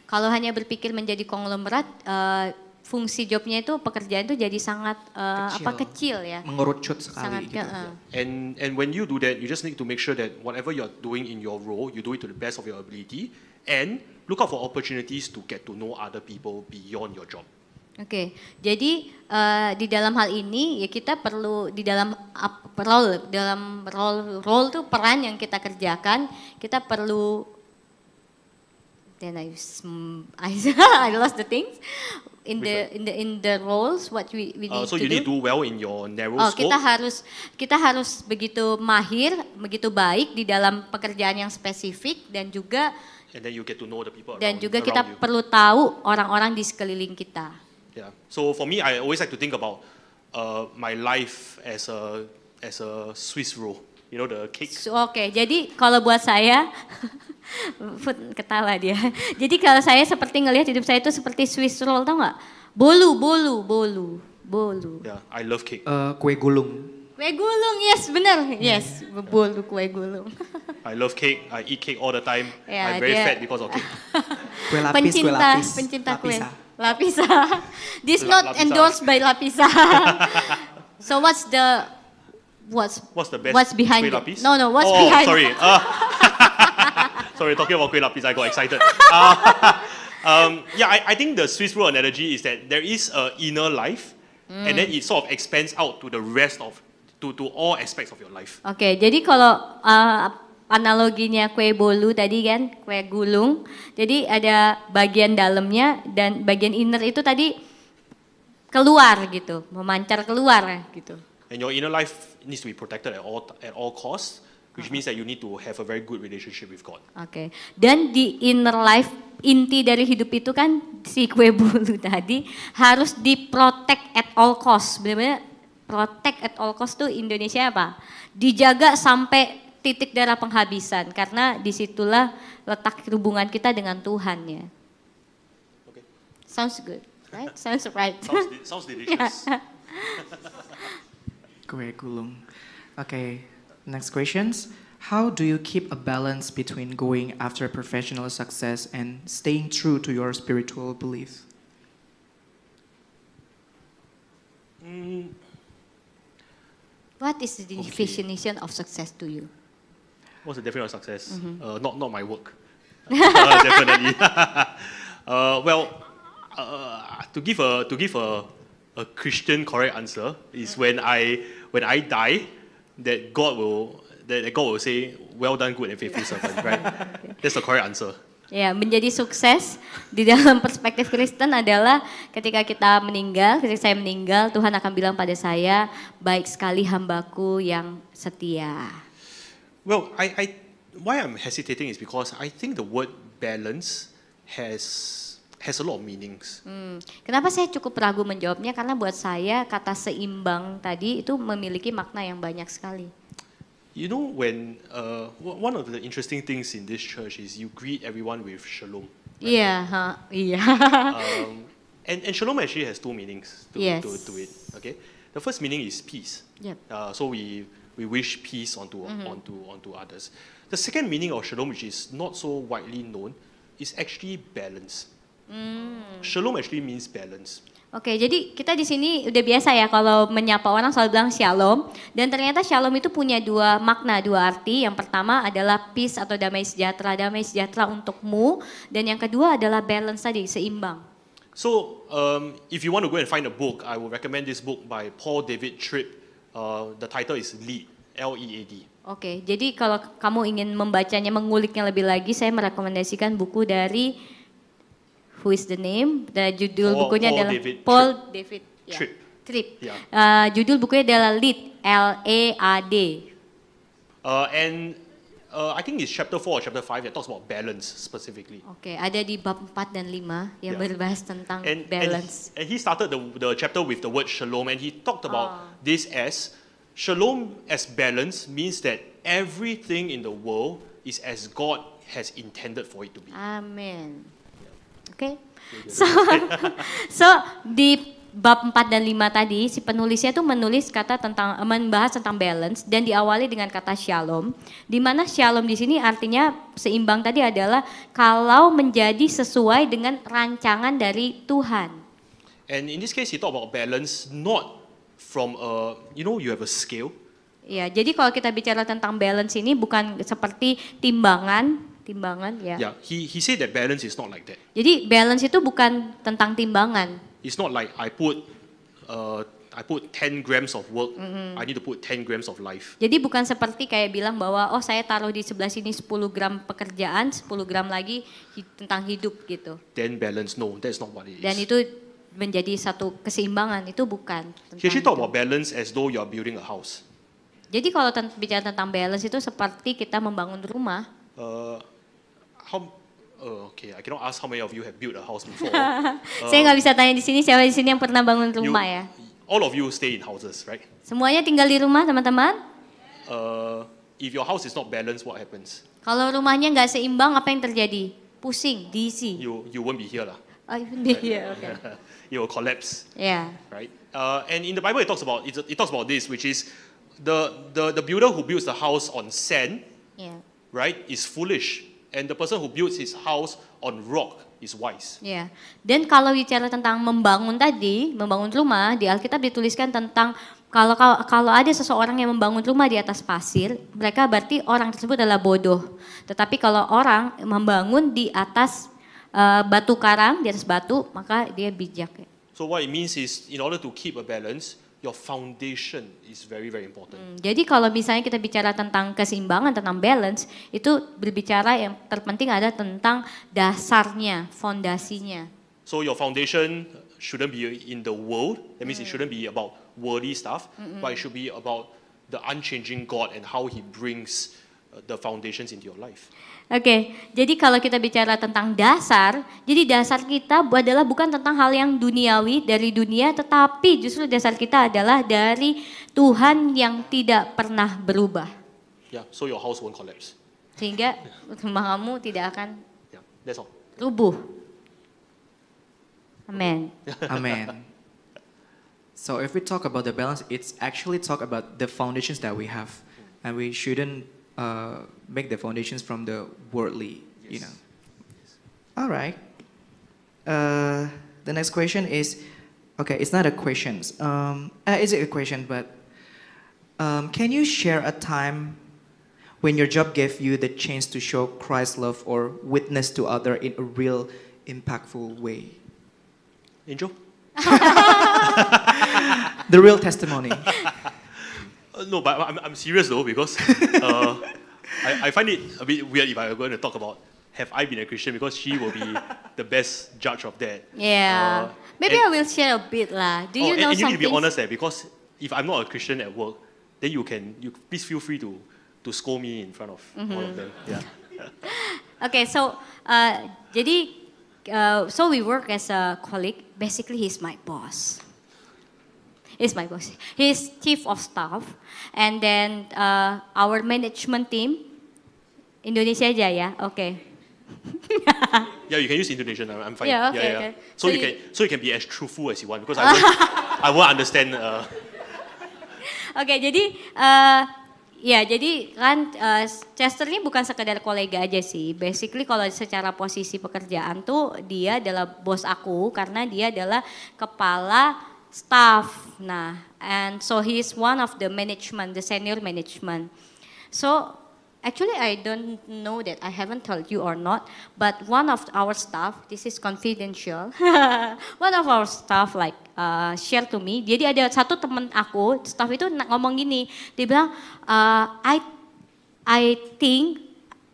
Kalau hanya berpikir menjadi konglomerat, fungsi jobnya itu pekerjaan itu jadi sangat kecil ya. Mengerucut Sangat sekali gitu. And when you do that, you just need to make sure that whatever you're doing in your role, you do it to the best of your ability, and look out for opportunities to get to know other people beyond your job. Oke, jadi di dalam hal ini ya kita perlu di dalam role tuh peran yang kita kerjakan, kita perlu. Then I lost the things in the roles what we need So to you need do. to do well in your narrow Oh, scope. kita harus begitu mahir, begitu baik di dalam pekerjaan yang spesifik dan juga And then you get to know the people dan juga around kita you. perlu tahu orang-orang di sekeliling kita. Yeah. So for me, I always like to think about my life as a Swiss roll. You know the cake. Oke, jadi kalau buat saya ketawa dia. Jadi kalau saya seperti ngelihat hidup saya itu seperti Swiss roll, tau nggak? Bolu. Yeah, I love cake. Kue gulung. Kue gulung, yes benar, yes bolu kue gulung. I love cake. I eat cake all the time. Yeah, I'm very dia- fat because of cake. Kue lapis, kue lapis. pencinta kue. Lapisa. Lapisa. This not Lapisa. endorsed by Lapisa. So what's What's the best what's behind kue it? lapis? No, what's oh, behind? sorry. Sorry, talking about kue lapis, I got excited. Yeah, I think the Swiss roll analogy is that there is an inner life, and then it sort of expands out to the rest of, to all aspects of your life. Oke, jadi kalau analoginya kue bolu tadi kan, kue gulung. Jadi ada bagian dalamnya dan bagian inner itu tadi keluar gitu, memancar keluar gitu. And your inner life needs to be protected at all costs, which means that you need to have a very good relationship with God. Oke, dan di inner life inti dari hidup itu kan si kue bolu tadi harus diprotect at all cost. Benar-benar protect at all cost tuh Indonesia apa? Dijaga sampai titik darah penghabisan karena disitulah letak hubungan kita dengan Tuhan ya. Okay. Sounds good, right? Sounds right. Sounds delicious. Kue gulung. Okay, next questions. How do you keep a balance between going after professional success and staying true to your spiritual belief? What is the definition of success to you? What's the definition of success? Not my work. Definitely. To give a Christian correct answer is when I die, that God will say, "Well done, good and faithful servant." Right? That's the correct answer. Ya, menjadi sukses di dalam perspektif Kristen adalah ketika kita meninggal, ketika saya meninggal, Tuhan akan bilang pada saya, baik sekali hambaku yang setia. Well, why I'm hesitating is because I think the word balance has a lot of meanings. Kenapa saya cukup ragu menjawabnya? Karena buat saya kata seimbang tadi itu memiliki makna yang banyak sekali. You know, when one of the interesting things in this church is you greet everyone with shalom. Iya, iya. And shalom actually has two meanings to Yes. it. Okay, the first meaning is peace. Yep. So we wish peace onto others. The second meaning of shalom, which is not so widely known, is actually balance. Shalom actually means balance. Oke, jadi kita di sini udah biasa ya kalau menyapa orang selalu bilang shalom. Dan ternyata shalom itu punya dua makna, dua arti. Yang pertama adalah peace atau damai sejahtera untukmu. Dan yang kedua adalah balance tadi, seimbang. So if you want to go and find a book, I would recommend this book by Paul David Tripp. The title is Lead, L-E-A-D. Oke, jadi kalau kamu ingin membacanya, menguliknya lebih lagi, saya merekomendasikan buku dari Who is the name? Judul bukunya adalah Paul David Tripp. Yeah. Judul bukunya adalah Lead, L-E-A-D. And I think it's chapter 4 or chapter 5 that talks about balance specifically. Oke, ada di bab 4 dan 5 yang berbahas tentang balance. And he started the chapter with the word shalom, and he talked about this as shalom as balance means that everything in the world is as God has intended for it to be. Amin. Oke, So, so di bab 4 dan 5 tadi, si penulisnya tuh menulis kata tentang membahas tentang balance dan diawali dengan kata shalom. Di mana shalom di sini artinya seimbang tadi adalah kalau menjadi sesuai dengan rancangan dari Tuhan. And in this case, he talk about balance not from a, you know, you have a scale. Ya, jadi kalau kita bicara tentang balance ini bukan seperti timbangan ya. Yeah, he said that balance is not like that. Jadi balance itu bukan tentang timbangan. It's not like I put 10 grams of work, I need to put 10 grams of life. Jadi bukan seperti kayak bilang bahwa oh saya taruh di sebelah sini 10 gram pekerjaan, 10 gram lagi tentang hidup gitu. Then balance, no, that's not what it is. Dan itu menjadi satu keseimbangan, itu bukan. He actually talk Itu. about balance as though you are building a house. Jadi kalau bicara tentang balance itu seperti kita membangun rumah. Okay, I cannot ask how many of you have built a house before. Saya nggak bisa tanya di sini siapa di sini yang pernah bangun rumah ya. All of you stay in houses, right? Semuanya tinggal di rumah teman-teman. If your house is not balanced, what happens? Kalau rumahnya nggak seimbang apa yang terjadi? Pusing, diisi. You won't be here lah. Oh, iya, oke. You will collapse, Ya. right? And in the Bible, it talks about this, which is the builder who builds the house on sand, Ya. right, is foolish, and the person who builds his house on rock is wise. Ya. Dan kalau bicara tentang membangun tadi, membangun rumah di Alkitab dituliskan tentang kalau ada seseorang yang membangun rumah di atas pasir, mereka berarti orang tersebut adalah bodoh. Tetapi kalau orang membangun di atas batu karang, di atas batu, maka dia bijak. So what it means is, in order to keep a balance, your foundation is very, very important. Jadi kalau misalnya kita bicara tentang keseimbangan, tentang balance, itu berbicara yang terpenting ada tentang dasarnya, fondasinya. So your foundation shouldn't be in the world. That means it shouldn't be about worldly stuff, but it should be about the unchanging God and how He brings the foundations into your life. Oke, jadi kalau kita bicara tentang dasar, jadi dasar kita adalah bukan tentang hal yang duniawi dari dunia, tetapi justru dasar kita adalah dari Tuhan yang tidak pernah berubah. Yeah, so your house won't collapse. Sehingga rumah kamu tidak akan Yeah, that's all. rubuh. Amin. Amen. So if we talk about the balance, it's actually talk about the foundations that we have, and we shouldn't make the foundations from the worldly, you know. All right. The next question is, okay, it's not a question. Is it a question? But can you share a time when your job gave you the chance to show Christ's love or witness to other in a real, impactful way? Angel? The real testimony. No, but I'm serious though, because I find it a bit weird if I'm going to talk about have I been a Christian, because she will be the best judge of that. Yeah. Maybe I will share a bit lah. Do you know and you need to be something? honest there, because if I'm not a Christian at work, then you please feel free to scold me in front of all of them. Yeah. Okay, so so we work as a colleague. Basically, he's my boss. He's my boss. He's chief of staff, and then our management team, Indonesia aja ya, okay. Yeah, you can use Indonesian. I'm fine. Yeah, okay, okay. So you can be as truthful as you want, because I won't understand. Oke, jadi jadi kan Chester ini bukan sekedar kolega aja sih. Basically kalau secara posisi pekerjaan tuh dia adalah bos aku karena dia adalah kepala staff. Nah, and so he is one of the management, the senior management. So actually I don't know that I haven't told you or not, but one of our staff, this is confidential. One of our staff like share to me. Jadi ada satu teman aku, staff itu ngomong gini, dia bilang, I think,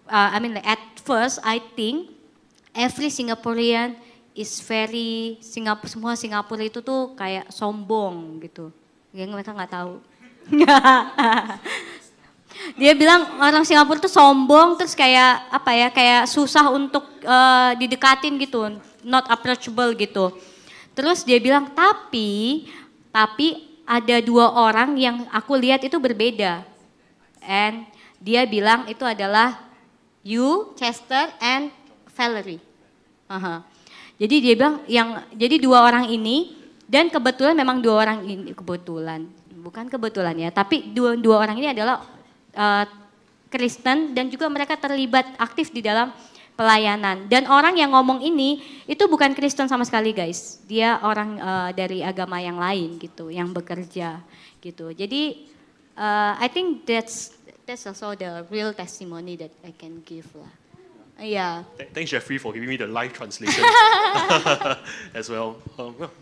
like at first I think every Singaporean is very semua Singapura itu tuh kayak sombong gitu. Yang mereka nggak tahu. Dia bilang orang Singapura tuh sombong, terus kayak kayak susah untuk didekatin gitu, not approachable gitu. Terus dia bilang tapi ada dua orang yang aku lihat itu berbeda. And dia bilang itu adalah you, Chester, and Valerie. Jadi dia bilang jadi dua orang ini dan kebetulan memang dua orang ini bukan kebetulan ya, tapi dua orang ini adalah Kristen dan juga mereka terlibat aktif di dalam pelayanan. Dan orang yang ngomong ini itu bukan Kristen sama sekali guys, dia orang dari agama yang lain gitu, yang bekerja gitu. Jadi I think that's also the real testimony that I can give lah. Yeah. Thanks Jeffrey for giving me the live translation as well.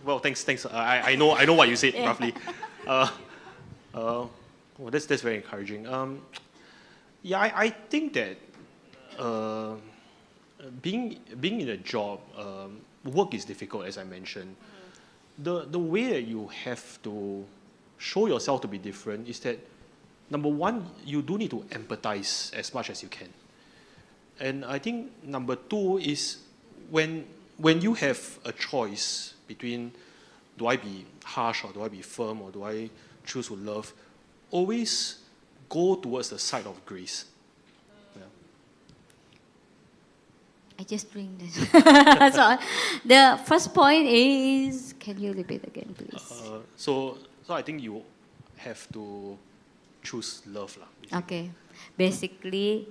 Well, thanks. I know what you said roughly. Well, that's very encouraging. Yeah, I think that being in a job, work is difficult, as I mentioned. The way that you have to show yourself to be different is that, number one, you do need to empathize as much as you can. And I think number two is when you have a choice between do I be harsh or do I be firm or do I choose to love, always go towards the side of grace. Yeah. I just bring this. So the first point is, can you repeat again, please? So I think you have to choose love lah. Okay, basically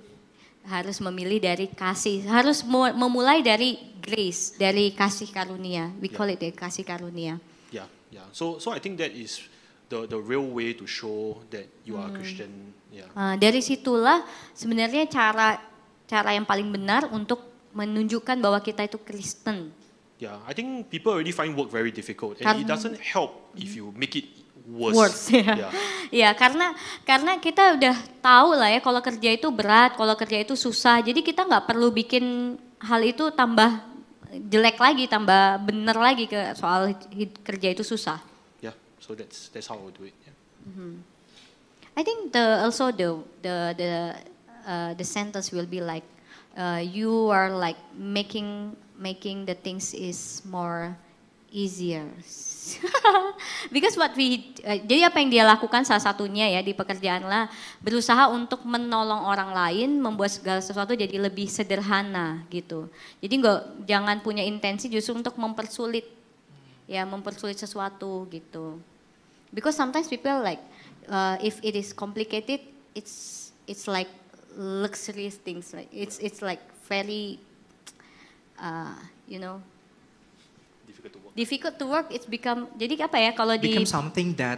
harus memilih dari kasih, harus memulai dari grace, dari kasih karunia. We call it the kasih karunia. Yeah. So I think that is the real way to show that you are a Christian. Yeah. Dari situlah sebenarnya cara yang paling benar untuk menunjukkan bahwa kita itu Kristen. Yeah, I think people already find work very difficult, and it doesn't help if you make it worse. Yeah. Ya, karena kita udah tahu lah ya kalau kerja itu berat, kalau kerja itu susah. Jadi kita nggak perlu bikin hal itu tambah jelek lagi, tambah bener lagi ke soal kerja itu susah. Yeah, so that's how I do it. Yeah. I think the sentence will be like you are like making the things is more easier. Because jadi apa yang dia lakukan salah satunya ya di pekerjaan lah, berusaha untuk menolong orang lain, membuat segala sesuatu jadi lebih sederhana gitu. Jadi jangan punya intensi justru untuk mempersulit sesuatu gitu. Because sometimes people like if it is complicated, it's like luxurious things, like it's like very difficult to work. It's become, jadi apa ya kalau become something that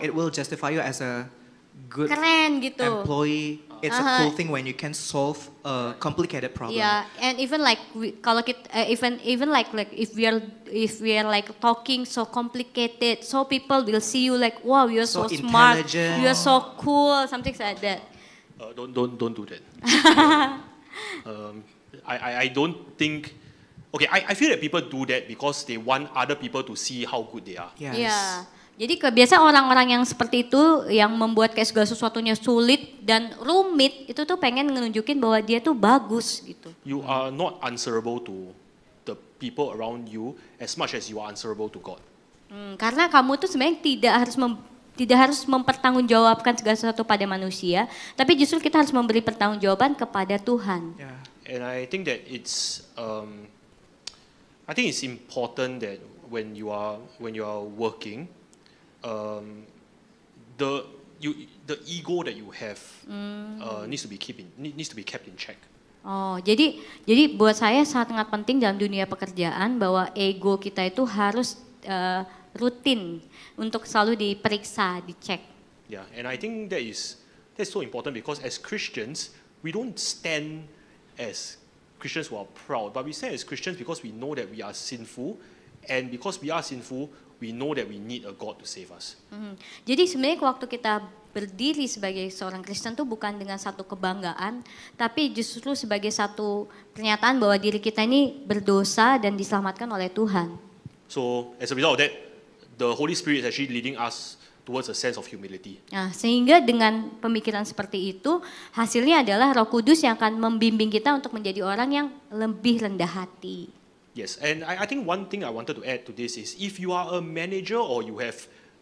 it will justify you as a good keren gitu employee. It's a cool thing when you can solve a complicated problem. Yeah, and even like kalau kita even like if we are like talking so complicated, so people will see you like, wow, you're so smart, you're so cool, something like that. Don't do that. I don't think. Okay, I feel that people do that because they want other people to see how good they are. Yes. Yeah. Jadi kebiasaan orang-orang yang seperti itu yang membuat kayak segala sesuatunya sulit dan rumit itu tuh pengen nunjukin bahwa dia tuh bagus gitu. You are not answerable to the people around you as much as you are answerable to God. Karena kamu tuh sebenarnya tidak harus mempertanggungjawabkan segala sesuatu pada manusia, tapi justru kita harus memberi pertanggungjawaban kepada Tuhan. Yeah. And I think that it's important that when you are working, the ego that you have needs to be kept in check. Oh, jadi buat saya sangat penting dalam dunia pekerjaan bahwa ego kita itu harus rutin untuk selalu diperiksa, dicek. Yeah, and I think that's so important because as Christians, we don't stand as Christians who are proud, but we stand as Christians because we know that we are sinful, and because we are sinful, we know that we need a God to save us. Jadi sebenarnya waktu kita berdiri sebagai seorang Kristen tuh bukan dengan satu kebanggaan, tapi justru sebagai satu pernyataan bahwa diri kita ini berdosa dan diselamatkan oleh Tuhan. So as a result of that, the Holy Spirit is actually leading us towards a sense of humility. Nah, sehingga dengan pemikiran seperti itu, hasilnya adalah Roh Kudus yang akan membimbing kita untuk menjadi orang yang lebih rendah hati. Yes, and I think one thing I wanted to add to this is if you are a manager or you have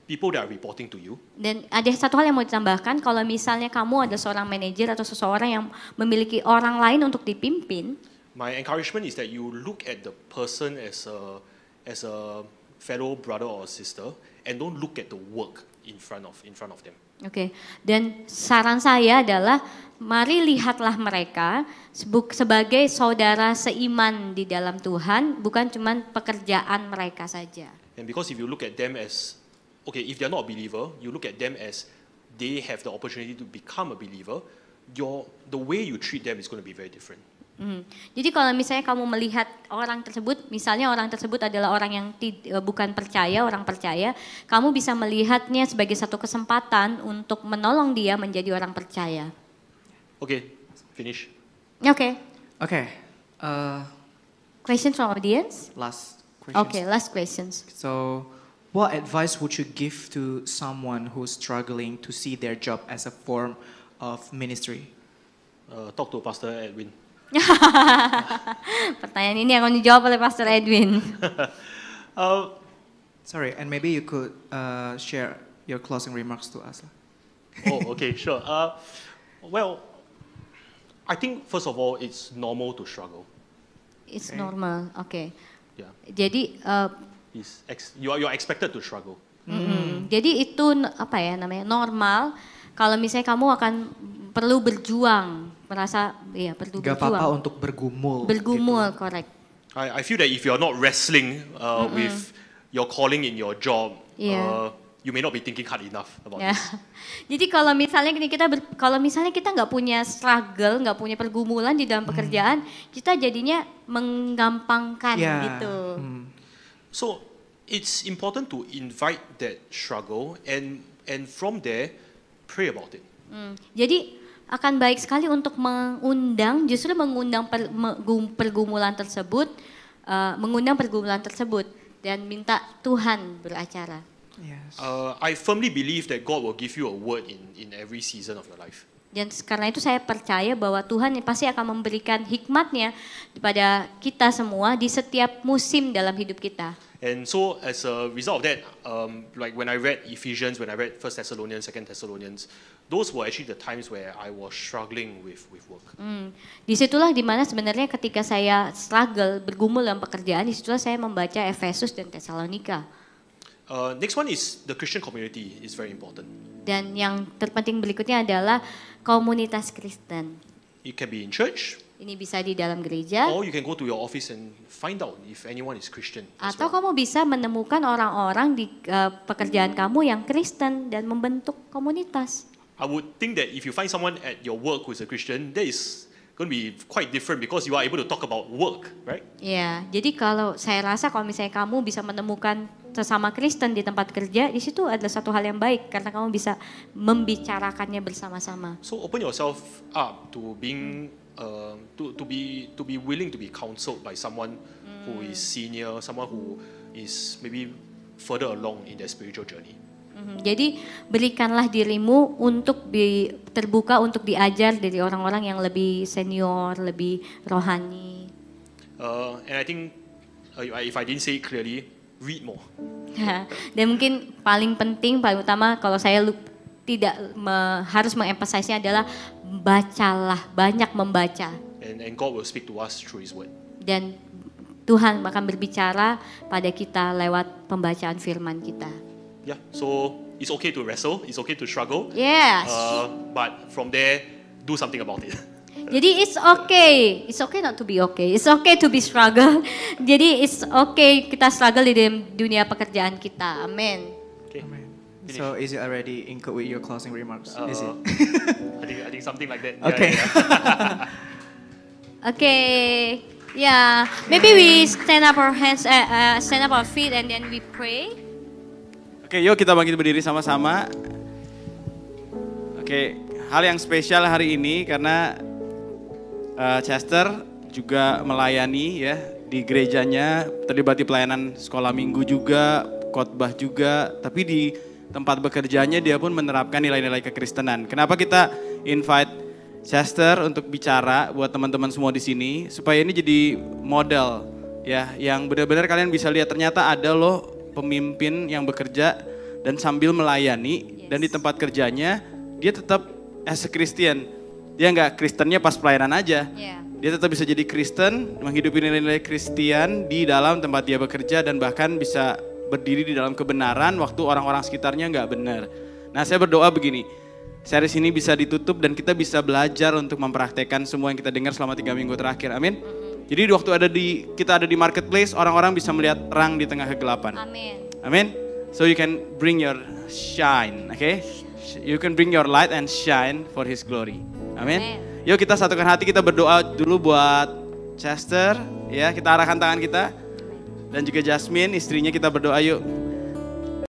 people that are reporting to you. Dan ada satu hal yang mau ditambahkan, kalau misalnya kamu ada seorang manajer atau seseorang yang memiliki orang lain untuk dipimpin. my encouragement is that you look at the person as a fellow brother or sister and don't look at the work in front of them. Oke, dan saran saya adalah mari lihatlah mereka sebagai saudara seiman di dalam Tuhan, bukan cuma pekerjaan mereka saja. And because if you look at them as, okay, if they're not a believer, you look at them as they have the opportunity to become a believer, the way you treat them is going to be very different. Jadi kalau misalnya kamu melihat orang tersebut, misalnya orang tersebut adalah orang yang bukan percaya, orang percaya, kamu bisa melihatnya sebagai satu kesempatan untuk menolong dia menjadi orang percaya. Okay, finish. Oke. Okay. Questions from audience? Last questions. Okay, last questions. So, what advice would you give to someone who's struggling to see their job as a form of ministry? Talk to Pastor Edwin. Pertanyaan ini akan dijawab oleh Pastor Edwin. Sorry, and maybe you could share your closing remarks to us. Oh, okay, sure. Well, I think first of all, it's normal to struggle. It's normal, oke. Yeah, Jadi, you're expected to struggle. jadi itu apa ya namanya normal. Kalau misalnya kamu akan perlu berjuang, merasa ya perlu Gak berjuang. apa-apa untuk bergumul. Bergumul, gitu. correct. I feel that if you're not wrestling with your calling in your job, Yeah. You may not be thinking hard enough about Ya. this. Jadi kalau misalnya kita nggak punya struggle, nggak punya pergumulan di dalam pekerjaan, kita jadinya menggampangkan Yeah. gitu. So it's important to invite that struggle and from there pray about it. Jadi akan baik sekali untuk mengundang pergumulan tersebut, dan minta Tuhan beracara. Yes. I firmly believe that God will give you a word in every season of your life. Dan karena itu saya percaya bahwa Tuhan pasti akan memberikan hikmatnya kepada kita semua di setiap musim dalam hidup kita. And so as a result of that, like when I read Ephesians, when I read 1 Thessalonians, 2 Thessalonians, those were actually the times where I was struggling with work. Disitulah dimana sebenarnya ketika saya struggle, bergumul dalam pekerjaan, disitulah saya membaca Efesus dan Tesalonika. Next one is the Christian community is very important. Dan yang terpenting berikutnya adalah komunitas Kristen. It can be in church, Ini bisa di dalam gereja, or you can go to your office and find out if anyone is Christian as atau well. kamu bisa menemukan orang-orang di pekerjaan kamu yang Kristen dan membentuk komunitas. I would think that if you find someone at your work who is a Christian, that is going to be quite different because you are able to talk about work, right? Ya, jadi saya rasa kalau misalnya kamu bisa menemukan sesama Kristen di tempat kerja, di situ adalah satu hal yang baik karena kamu bisa membicarakannya bersama-sama. So open yourself up to being to be willing to be counseled by someone who is senior, someone who is maybe further along in their spiritual journey. Jadi berikanlah dirimu untuk terbuka untuk diajar dari orang-orang yang lebih senior, lebih rohani. And I think if I didn't say it clearly, read more. Dan mungkin paling penting, paling utama kalau saya harus mengemphasize-nya adalah bacalah, banyak membaca. And God will speak to us through His word. Dan Tuhan akan berbicara pada kita lewat pembacaan firman kita. Yeah, so it's okay to wrestle, it's okay to struggle. Yes. But from there, do something about it. Jadi it's okay not to be okay, it's okay to be struggle. Jadi it's okay kita struggle di dalam dunia pekerjaan kita. Amin. Okay. Finish. So is it already include with your closing remarks? Is it? I think something like that. Okay. Okay. Yeah. Maybe we stand up our feet and then we pray. Oke, yuk kita bangkit berdiri sama-sama. Oke, hal yang spesial hari ini karena Chester juga melayani ya di gerejanya, terlibat di pelayanan sekolah minggu juga, khotbah juga, tapi di tempat bekerjanya dia pun menerapkan nilai-nilai kekristenan. Kenapa kita invite Chester untuk bicara buat teman-teman semua di sini supaya ini jadi model ya yang benar-benar kalian bisa lihat ternyata ada loh pemimpin yang bekerja dan sambil melayani dan di tempat kerjanya dia tetap as a Christian. Dia nggak Kristennya pas pelayanan aja. Yeah. dia tetap bisa jadi Kristen, menghidupi nilai-nilai Kristian di dalam tempat dia bekerja dan bahkan bisa berdiri di dalam kebenaran waktu orang-orang sekitarnya nggak benar. Nah, saya berdoa begini, series ini bisa ditutup dan kita bisa belajar untuk mempraktekkan semua yang kita dengar selama 3 minggu terakhir. Amin. Jadi waktu kita ada di marketplace, orang-orang bisa melihat terang di tengah kegelapan. Amin. Amin. So you can bring your shine, okay? You can bring your light and shine for His glory. Amin. Yuk kita satukan hati, kita berdoa dulu buat Chester, ya kita arahkan tangan kita. Dan juga Jasmine, istrinya kita berdoa yuk.